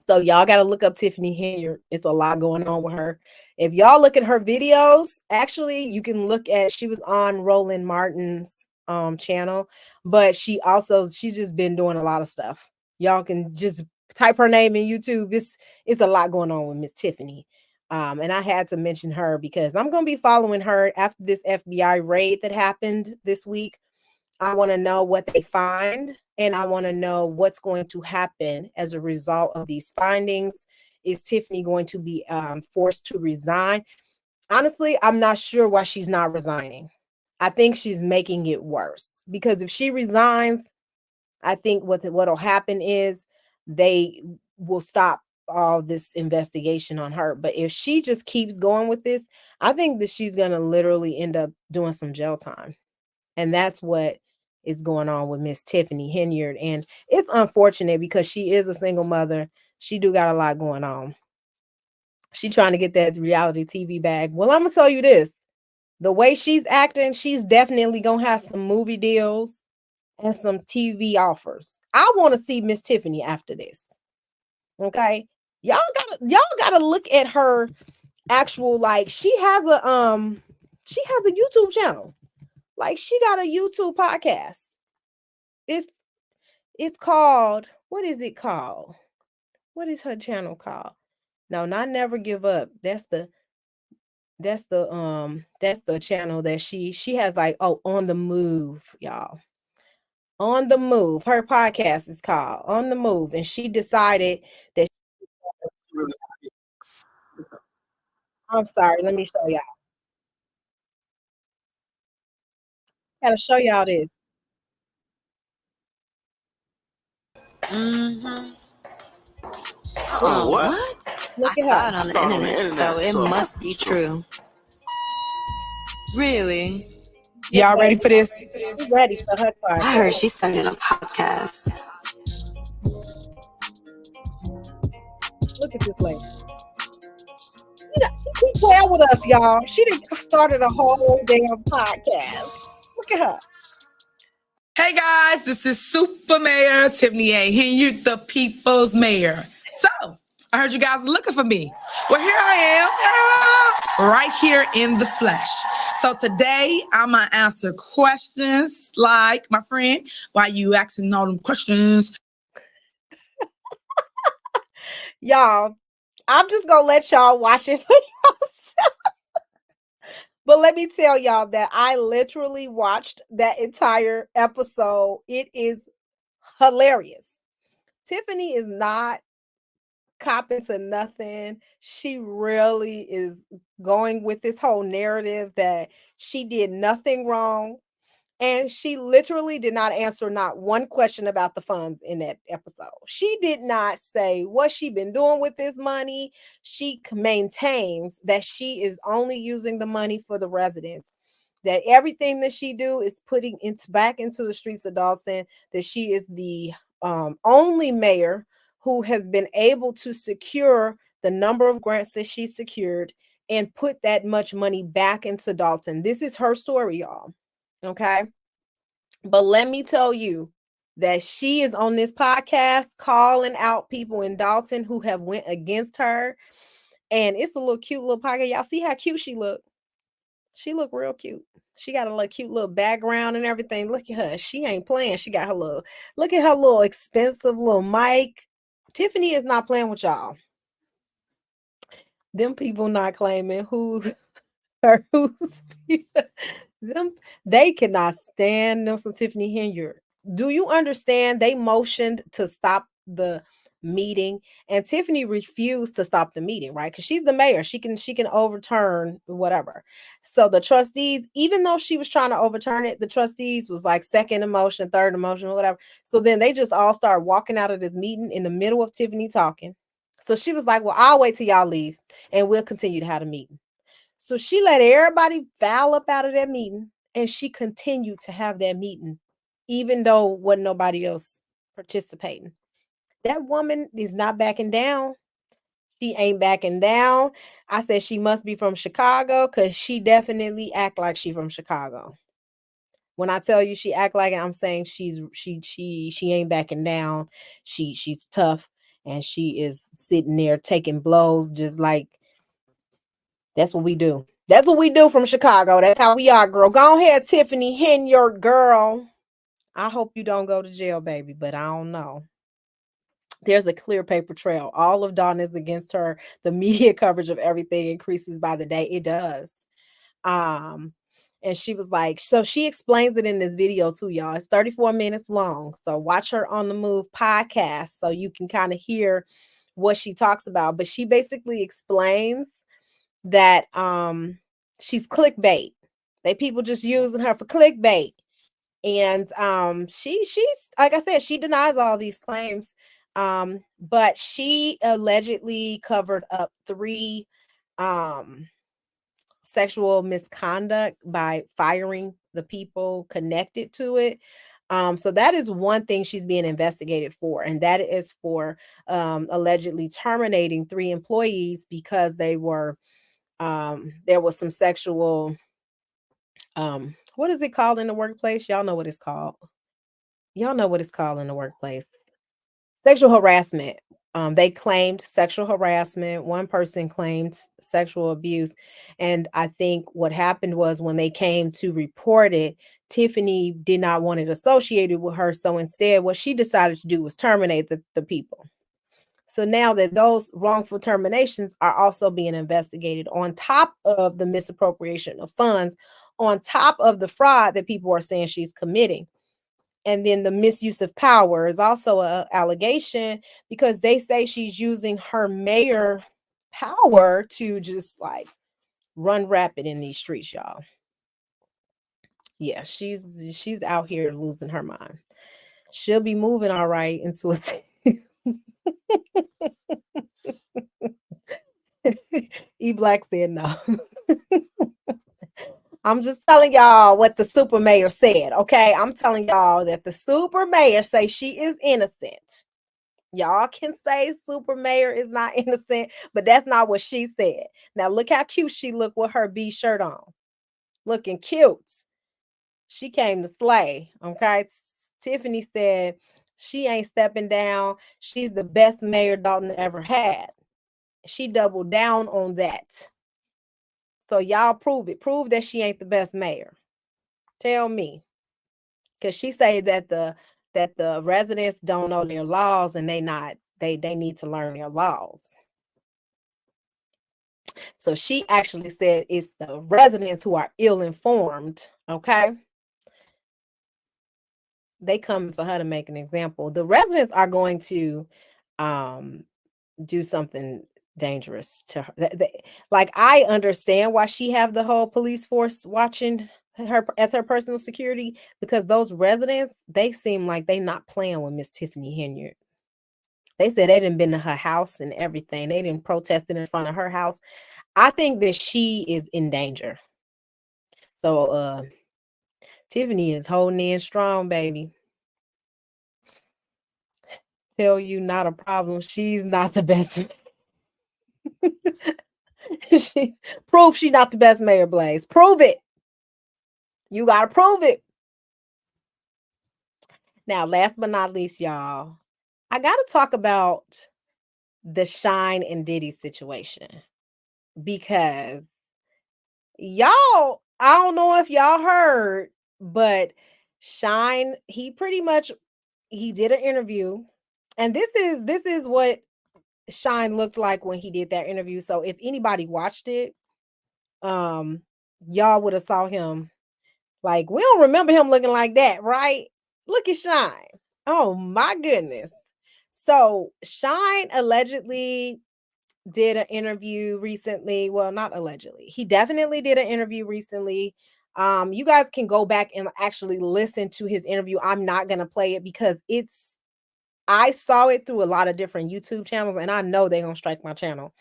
So y'all got to look up Tiffany Henyard. It's a lot going on with her. If y'all look at her videos, actually, you can look at, she was on Roland Martin's channel, but she's just been doing a lot of stuff. Y'all can just type her name in YouTube. It's a lot going on with Miss Tiffany. And I had to mention her because I'm going to be following her after this FBI raid that happened this week. I want to know what they find, and I want to know what's going to happen as a result of these findings. Is Tiffany going to be forced to resign? Honestly, I'm not sure why she's not resigning. I think she's making it worse, because if she resigns, I think what'll happen is they will stop all this investigation on her. But if she just keeps going with this, I think that she's going to literally end up doing some jail time. And that's what is going on with Miss Tiffany Henyard. And it's unfortunate because she is a single mother. She do got a lot going on. She trying to get that reality TV bag. Well, I'm going to tell you this. The way she's acting, she's definitely going to have some movie deals and some TV offers. I want to see Miss Tiffany after this. Okay? Y'all gotta look at her actual, like, she has a YouTube channel. Like, she got a YouTube podcast. It's called, what is it called? What is her channel called? No, not Never Give Up. That's the channel that she has, like, On the Move, y'all. On the Move. Her podcast is called On the Move. And she decided that I'm sorry, let me show y'all. Gotta show y'all this. Oh, what? Look I at saw her. it on the internet, so it must be true. Really? Y'all ready for this? She's ready for her podcast. I heard she started a podcast. Look at this lady. She keep playing with us, y'all. She done started a whole damn podcast. Look at her. Hey guys, this is Super Mayor Tiffany A. Henyard, the people's mayor. So, I heard you guys were looking for me. Well, here I am, right here in the flesh. So today, I'm going to answer questions like, my friend, why you asking all them questions? Y'all, I'm just going to let y'all watch it for yourself. But let me tell y'all that I literally watched that entire episode. It is hilarious. Tiffany is not copping to nothing. She really is going with this whole narrative that she did nothing wrong. And she literally did not answer not one question about the funds in that episode. She did not say what she been doing with this money. She maintains that she is only using the money for the residents, that everything that she do is putting back into the streets of Dawson, that she is the only mayor who has been able to secure the number of grants that she secured and put that much money back into Dalton. This is her story, y'all. Okay. But let me tell you that she is on this podcast calling out people in Dalton who have went against her. And it's a little cute little podcast. Y'all see how cute she look? She look real cute. She got a little cute little background and everything. Look at her. She ain't playing. She got her little, look at her little expensive little mic. Tiffany is not playing with y'all. Them people not claiming who's them, they cannot stand them some Tiffany Henyard. Do you understand? They motioned to stop the meeting, and Tiffany refused to stop the meeting, right? Because she's the mayor. She can overturn whatever. So the trustees, even though she was trying to overturn it, the trustees was like second emotion, third emotion, whatever. So then they just all started walking out of this meeting in the middle of Tiffany talking. So she was like, well, I'll wait till y'all leave and we'll continue to have a meeting. So she let everybody file up out of that meeting, and she continued to have that meeting, even though wasn't nobody else participating. That woman is not backing down. She ain't backing down. I said she must be from Chicago, because she definitely act like she from Chicago. When I tell you she act like it, I'm saying she ain't backing down. She's tough, and she is sitting there taking blows, just like that's what we do. That's what we do from Chicago. That's how we are, girl. Go ahead, Tiffany Henyard, girl. I hope you don't go to jail, baby, but I don't know. There's a clear paper trail. All of Dawn is against her. The media coverage of everything increases by the day. It does. And she was like, so she explains it in this video too, y'all. It's 34 minutes long. So watch her On the Move podcast so you can kind of hear what she talks about. But she basically explains that she's clickbait. They people just using her for clickbait. And she's like I said, she denies all these claims. But she allegedly covered up 3 sexual misconduct by firing the people connected to it. So that is one thing she's being investigated for, and that is for allegedly terminating 3 employees because they were there was some sexual what is it called in the workplace? Y'all know what it's called. Y'all know what it's called in the workplace. Sexual harassment. They claimed sexual harassment. One person claimed sexual abuse. And I think what happened was when they came to report it, Tiffany did not want it associated with her. So instead, what she decided to do was terminate the people. So now that those wrongful terminations are also being investigated on top of the misappropriation of funds, on top of the fraud that people are saying she's committing. And then the misuse of power is also an allegation because they say she's using her mayor power to just like run rapid in these streets, y'all. Yeah, she's out here losing her mind. She'll be moving all right into a E Black said no. I'm just telling y'all what the super mayor said, okay? I'm telling y'all that the super mayor say she is innocent. Y'all can say super mayor is not innocent, but that's not what she said. Now look how cute she looked with her B shirt on. Looking cute. She came to slay, okay? Tiffany said she ain't stepping down. She's the best mayor Dalton ever had. She doubled down on that. So y'all prove it. Prove that she ain't the best mayor. Tell me. Because she say that the residents don't know their laws and they need to learn their laws. So she actually said it's the residents who are ill-informed, okay? They coming for her to make an example. The residents are going to do something dangerous to her. Like, I understand why she have the whole police force watching her as her personal security, because those residents, they seem like they not playing with Miss Tiffany Henyard. They said they didn't been to her house and everything. They didn't protest in front of her house. I think that she is in danger. So Tiffany is holding in strong, baby. Tell you not a problem. She's not the best. Prove she's not the best mayor, Blaze. Prove it. You got to prove it. Now, last but not least, y'all, I got to talk about the Shyne and Diddy situation, because y'all, I don't know if y'all heard, but Shyne, he did an interview, and this is what Shyne looked like when he did that interview. So if anybody watched it, y'all would have saw him. Like, we don't remember him looking like that, right? Look at Shyne. Oh my goodness. So Shyne allegedly did an interview recently. Well, not allegedly. He definitely did an interview recently. You guys can go back and actually listen to his interview. I'm not gonna play it because I saw it through a lot of different YouTube channels, and I know they're gonna strike my channel.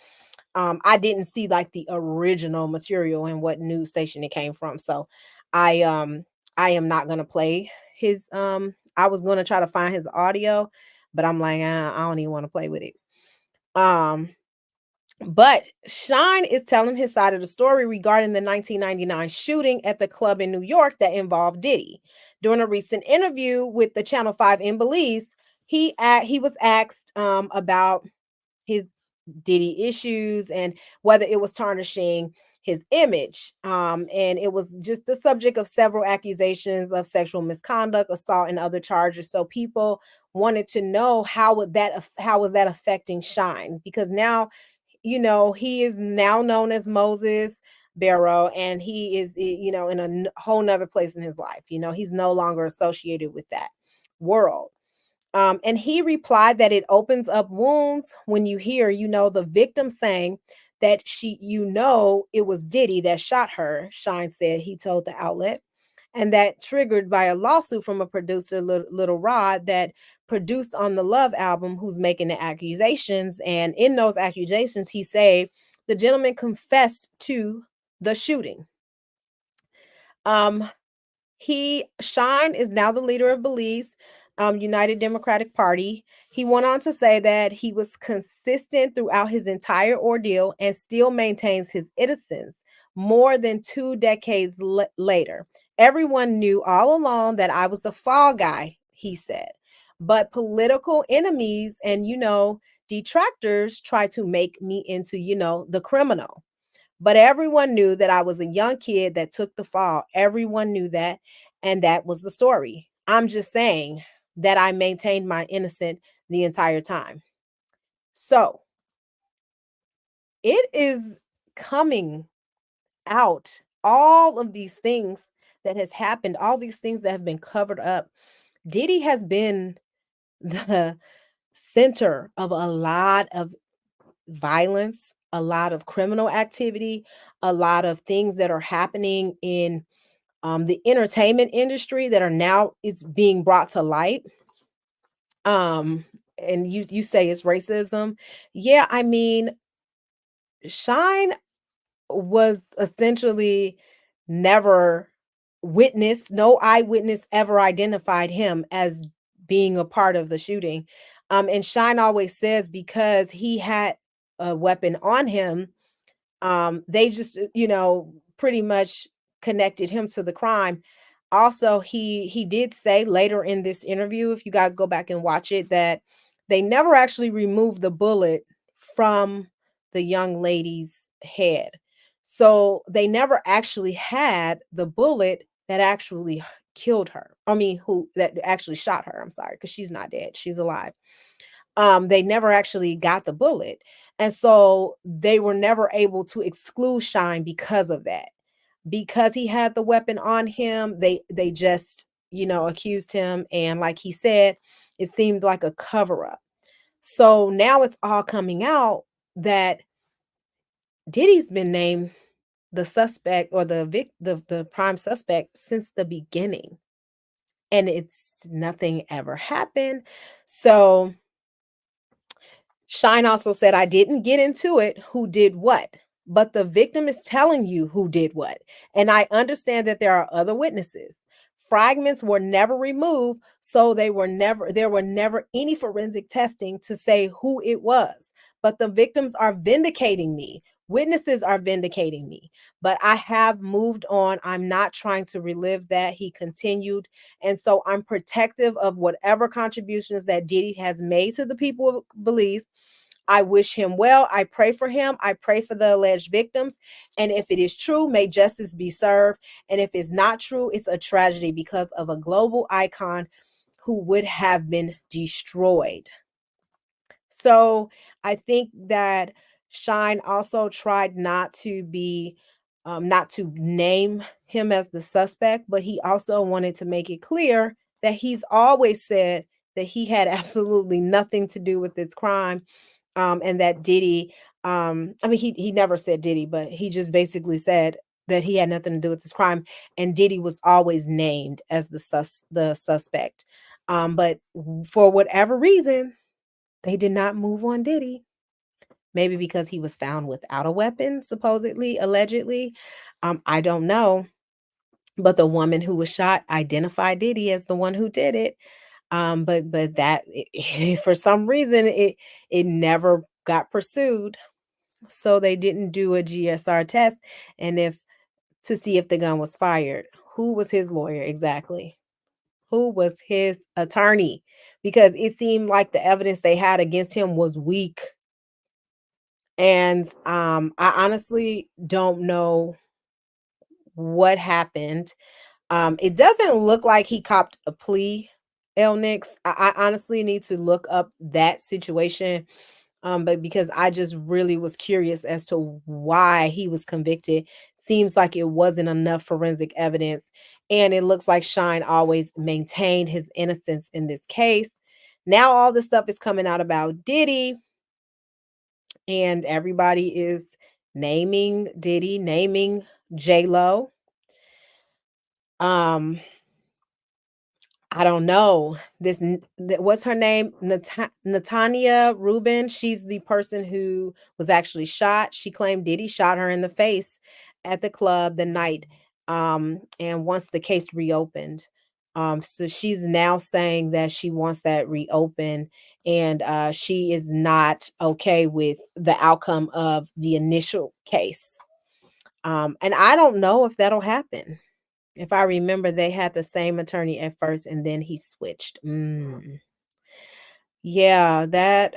I didn't see like the original material and what news station it came from. So I am not gonna play his I was gonna try to find his audio, but I'm like, I don't even want to play with it. But Shyne is telling his side of the story regarding the 1999 shooting at the club in New York that involved Diddy. During a recent interview with the Channel 5 in Belize, he was asked about his Diddy issues and whether it was tarnishing his image. And it was just the subject of several accusations of sexual misconduct, assault, and other charges. So people wanted to know how was that affecting Shyne, because now, he is now known as Moses Barrow, and he is, in a whole nother place in his life. He's no longer associated with that world. And he replied that it opens up wounds when you hear, the victim saying that it was Diddy that shot her, Shyne said he told the outlet. And that triggered by a lawsuit from a producer, Little Rod, that produced on the Love album, who's making the accusations. And in those accusations, he said the gentleman confessed to the shooting. Shyne is now the leader of Belize United Democratic Party. He went on to say that he was consistent throughout his entire ordeal and still maintains his innocence more than 2 decades later. Everyone knew all along that I was the fall guy, he said. But political enemies and, detractors try to make me into, the criminal. But everyone knew that I was a young kid that took the fall. Everyone knew that. And that was the story. I'm just saying that I maintained my innocence the entire time. So it is coming out, all of these things that has happened, all these things that have been covered up. Diddy has been the center of a lot of violence, a lot of criminal activity, a lot of things that are happening in the entertainment industry that are now, it's being brought to light. And you say it's racism. Yeah, I mean, Shyne was essentially never witnessed, no eyewitness ever identified him as being a part of the shooting. And Shyne always says because he had a weapon on him, they just, pretty much connected him to the crime. Also, he did say later in this interview, if you guys go back and watch it, that they never actually removed the bullet from the young lady's head. So they never actually had the bullet that actually killed her. I mean, who that actually shot her. I'm sorry, because she's not dead. She's alive. They never actually got the bullet. And so they were never able to exclude Shyne because of that. Because he had the weapon on him, they just, accused him. And like he said, it seemed like a cover up. So now it's all coming out that Diddy's been named the suspect, or the prime suspect, since the beginning. And it's nothing ever happened. So Shyne also said, I didn't get into it who did what, but the victim is telling you who did what. And I understand that there are other witnesses. Fragments were never removed, so there were never any forensic testing to say who it was. But the victims are vindicating me. Witnesses are vindicating me. But I have moved on. I'm not trying to relive that, he continued. And so I'm protective of whatever contributions that Diddy has made to the people of Belize. I wish him well. I pray for him. I pray for the alleged victims. And if it is true, may justice be served. And if it's not true, it's a tragedy because of a global icon who would have been destroyed. So I think that Shyne also tried not to name him as the suspect, but he also wanted to make it clear that he's always said that he had absolutely nothing to do with this crime. And that Diddy, he never said Diddy, but he just basically said that he had nothing to do with this crime. And Diddy was always named as the suspect. But for whatever reason, they did not move on Diddy. Maybe because he was found without a weapon, supposedly, allegedly. I don't know. But the woman who was shot identified Diddy as the one who did it. But that for some reason it never got pursued. So they didn't do a GSR test and to see if the gun was fired. Who was his lawyer exactly? Who was his attorney? Because it seemed like the evidence they had against him was weak. And I honestly don't know what happened. It doesn't look like he copped a plea, Elnix. I honestly need to look up that situation. But because I just really was curious as to why he was convicted. Seems like it wasn't enough forensic evidence. And it looks like Shyne always maintained his innocence in this case. Now all this stuff is coming out about Diddy, and everybody is naming Diddy, naming J-Lo. I don't know. What's her name? Natania Rubin. She's the person who was actually shot. She claimed Diddy shot her in the face at the club the night. And once the case reopened. So she's now saying that she wants that reopened, and she is not okay with the outcome of the initial case. And I don't know if that'll happen. If I remember, they had the same attorney at first and then he switched. Yeah, that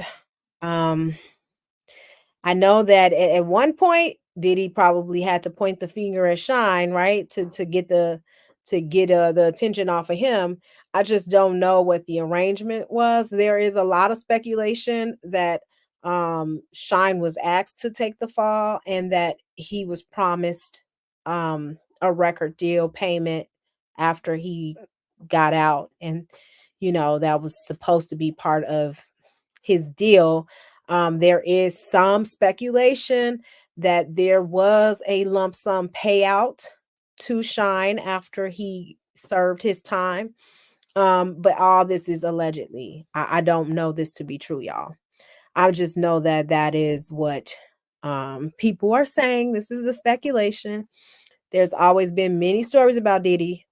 um I know that at one point Diddy probably had to point the finger at Shyne, right? To get the attention off of him. I just don't know what the arrangement was. There is a lot of speculation that Shyne was asked to take the fall and that he was promised a record deal payment after he got out, and that was supposed to be part of his deal. There is some speculation that there was a lump sum payout to Shyne after he served his time. But all this is allegedly. I don't know this to be true, y'all. I just know that that is what people are saying. This is the speculation. There's always been many stories about Diddy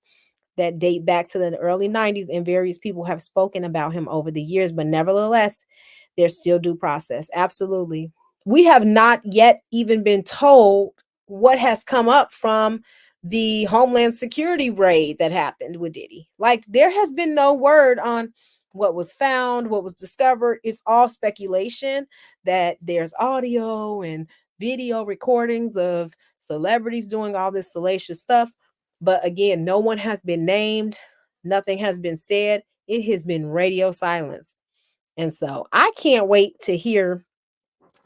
that date back to the early 90s, and various people have spoken about him over the years, but nevertheless, there's still due process. Absolutely. We have not yet even been told what has come up from the Homeland Security raid that happened with Diddy. Like, there has been no word on what was found, what was discovered. It's all speculation that there's audio and video recordings of celebrities doing all this salacious stuff. But again, no one has been named. Nothing has been said. It has been radio silence. And so I can't wait to hear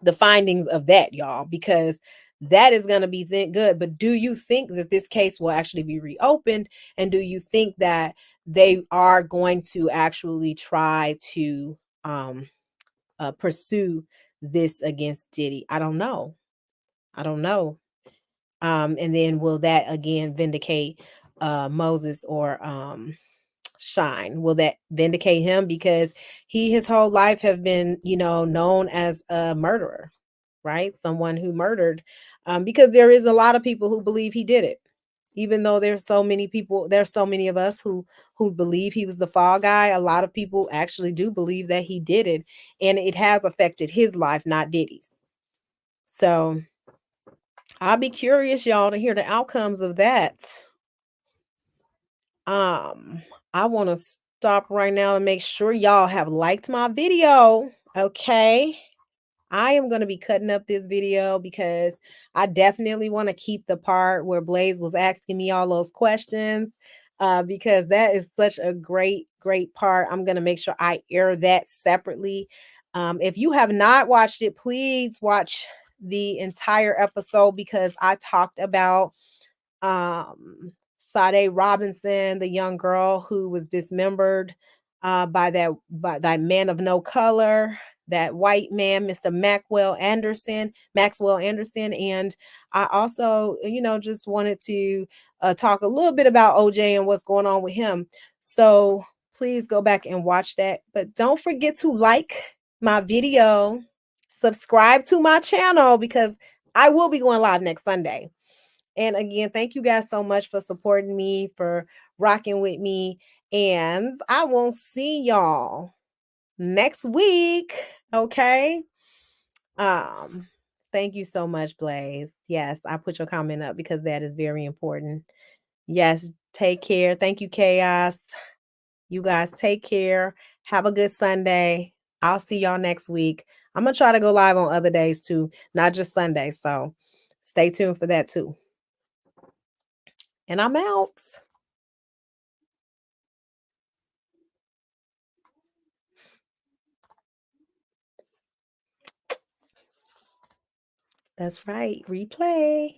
the findings of that, y'all, because that is going to be good. But do you think that this case will actually be reopened? And do you think that they are going to actually try to pursue this against Diddy? I don't know. And then will that again vindicate Moses or Shyne? Will that vindicate him? Because he his whole life have been, known as a murderer, right? Someone who murdered. Because there is a lot of people who believe he did it. Even though there's so many of us who believe he was the fall guy, a lot of people actually do believe that he did it, and it has affected his life, not Diddy's. So I'll be curious, y'all, to hear the outcomes of that. I want to stop right now to make sure y'all have liked my video. Okay. I am going to be cutting up this video because I definitely want to keep the part where Blaze was asking me all those questions, because that is such a great part. I'm going to make sure I air that separately. If you have not watched it, please watch the entire episode, because I talked about Sade Robinson, the young girl who was dismembered by that man of no color, that white man, Mr. Maxwell Anderson. And I also, just wanted to talk a little bit about OJ and what's going on with him. So please go back and watch that. But don't forget to like my video, subscribe to my channel, because I will be going live next Sunday. And again, thank you guys so much for supporting me, for rocking with me. And I will see y'all next week. Okay. Thank you so much, Blaze. Yes, I put your comment up because that is very important. Yes, take care. Thank you, Chaos. You guys take care. Have a good Sunday. I'll see y'all next week. I'm going to try to go live on other days too, not just Sunday. So stay tuned for that too. And I'm out. That's right. Replay.